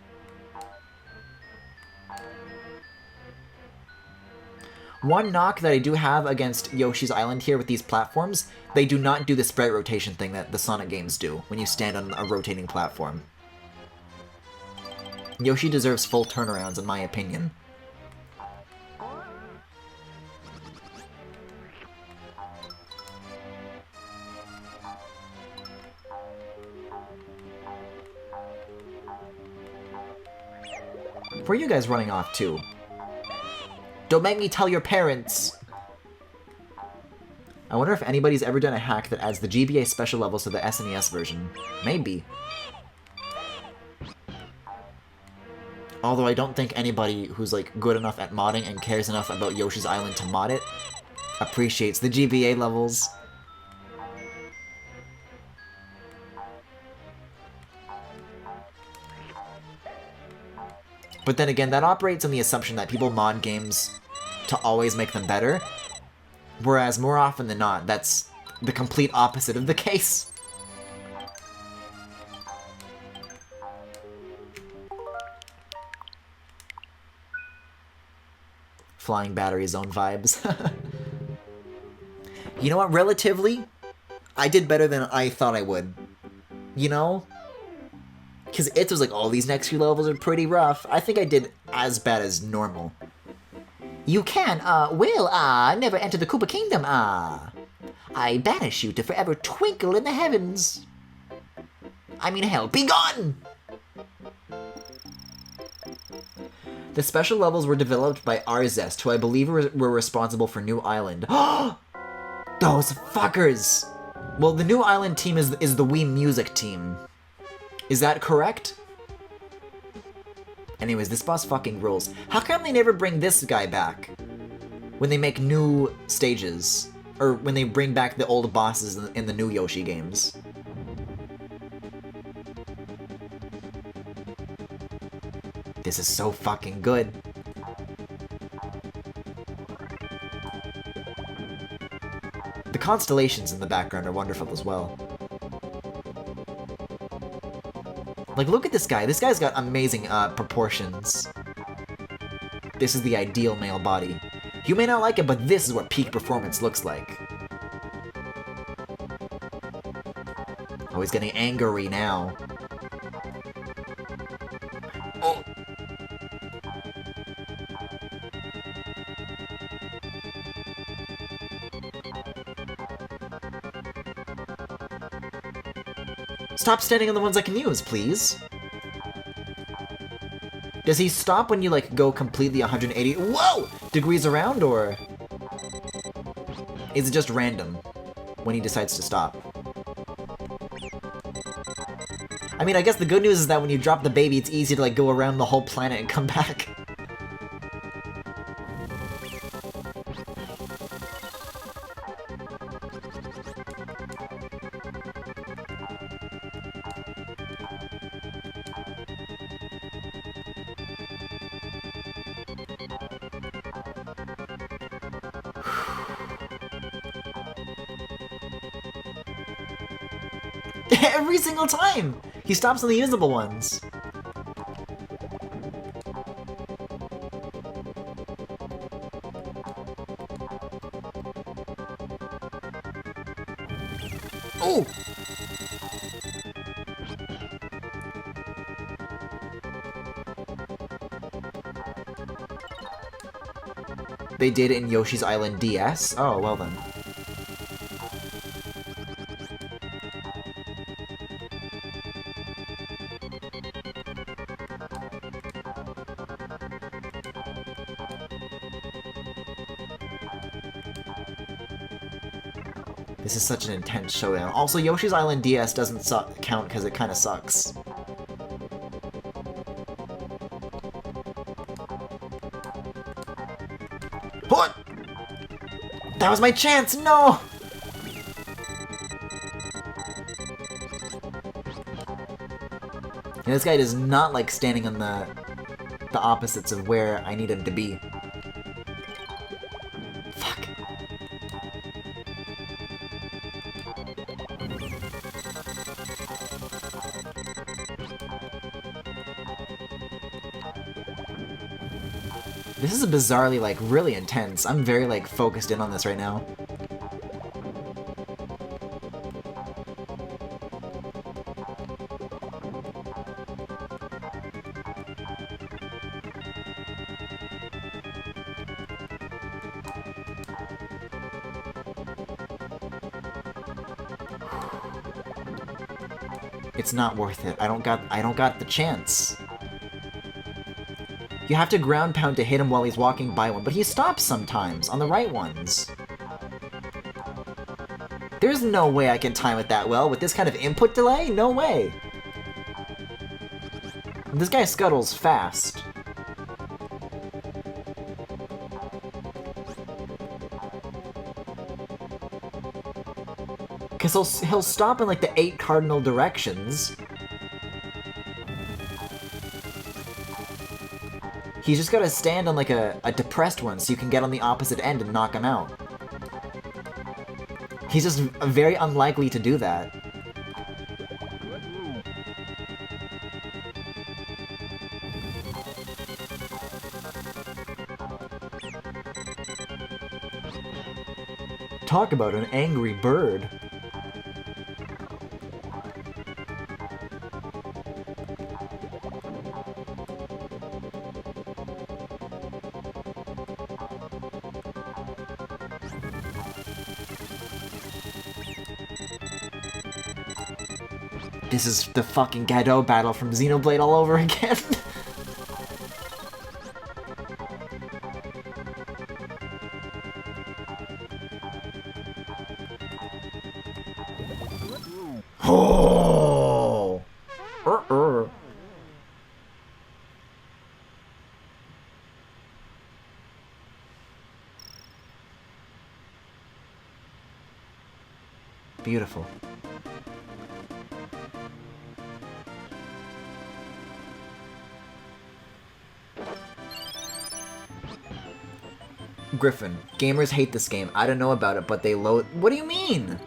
One knock that I do have against Yoshi's Island here with these platforms, they do not do the sprite rotation thing that the Sonic games do when you stand on a rotating platform. Yoshi deserves full turnarounds, in my opinion. Where are you guys running off to? Don't make me tell your parents! I wonder if anybody's ever done a hack that adds the GBA special levels to the SNES version. Maybe. Although I don't think anybody who's like good enough at modding and cares enough about Yoshi's Island to mod it appreciates the GBA levels. But then again, that operates on the assumption that people mod games to always make them better, whereas more often than not, that's the complete opposite of the case. Flying battery zone vibes. You know what, relatively, I did better than I thought I would. You know? Because it was like, oh, these next few levels are pretty rough. I think I did as bad as normal. You can, never enter the Koopa Kingdom, I banish you to forever twinkle in the heavens. I mean, hell, be gone! The special levels were developed by Arzest, who I believe were responsible for New Island. Those fuckers! Well, the New Island team is the Wii Music team. Is that correct? Anyways, this boss fucking rules. How come they never bring this guy back? When they make new stages. Or when they bring back the old bosses in the new Yoshi games. This is so fucking good. The constellations in the background are wonderful as well. Like, look at this guy. This guy's got amazing proportions. This is the ideal male body. You may not like it, but this is what peak performance looks like. Oh, he's getting angry now. Oh! Stop standing on the ones I can use, please. Does he stop when you, like, go completely 180 whoa! Degrees around, or is it just random when he decides to stop? I mean, I guess the good news is that when you drop the baby, it's easy to, like, go around the whole planet and come back. Every single time! He stops on the usable ones. Oh! They did it in Yoshi's Island DS? Oh, well then. This is such an intense showdown. Also, Yoshi's Island DS doesn't count because it kind of sucks. What? That was my chance! No! And this guy does not like standing on the opposites of where I need him to be. Fuck. This is bizarrely, like, really intense. I'm very, like, focused in on this right now. It's not worth it. I don't got the chance. You have to ground pound to hit him while he's walking by one, but he stops sometimes, on the right ones. There's no way I can time it that well with this kind of input delay? No way! This guy scuttles fast. Because he'll stop in, like, the 8 cardinal directions. He's just gotta stand on, like, a depressed one so you can get on the opposite end and knock him out. He's just very unlikely to do that. Talk about an angry bird. This is the fucking Gato battle from Xenoblade all over again. Oh! Beautiful. Griffin, gamers hate this game. I don't know about it, but they loathe. What do you mean?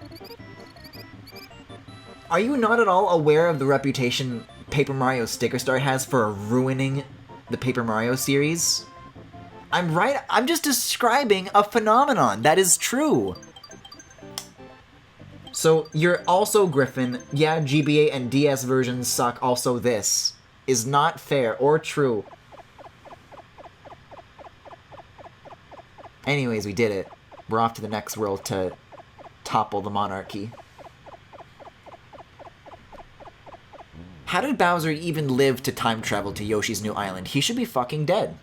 Are you not at all aware of the reputation Paper Mario Sticker Star has for ruining the Paper Mario series? I'm right. I'm just describing a phenomenon that is true. So you're also Griffin. Yeah, GBA and DS versions suck. Also, this is not fair or true. Anyways, we did it. We're off to the next world to topple the monarchy. How did Bowser even live to time travel to Yoshi's new island? He should be fucking dead.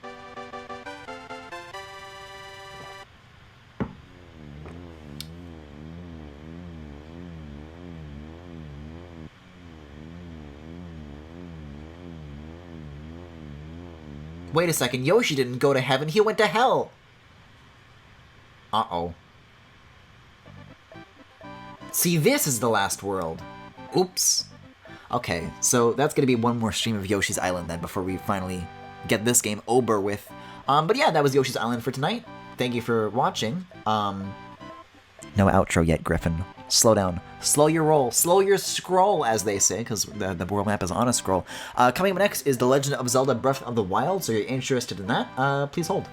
Wait a second, Yoshi didn't go to heaven, he went to hell! Uh-oh. See, this is the last world. Oops. Okay, so that's gonna be one more stream of Yoshi's Island then before we finally get this game over with. But yeah, that was Yoshi's Island for tonight. Thank you for watching. No outro yet, Griffin. Slow down. Slow your roll. Slow your scroll, as they say, because the world map is on a scroll. Coming up next is The Legend of Zelda Breath of the Wild, so you're interested in that, please hold.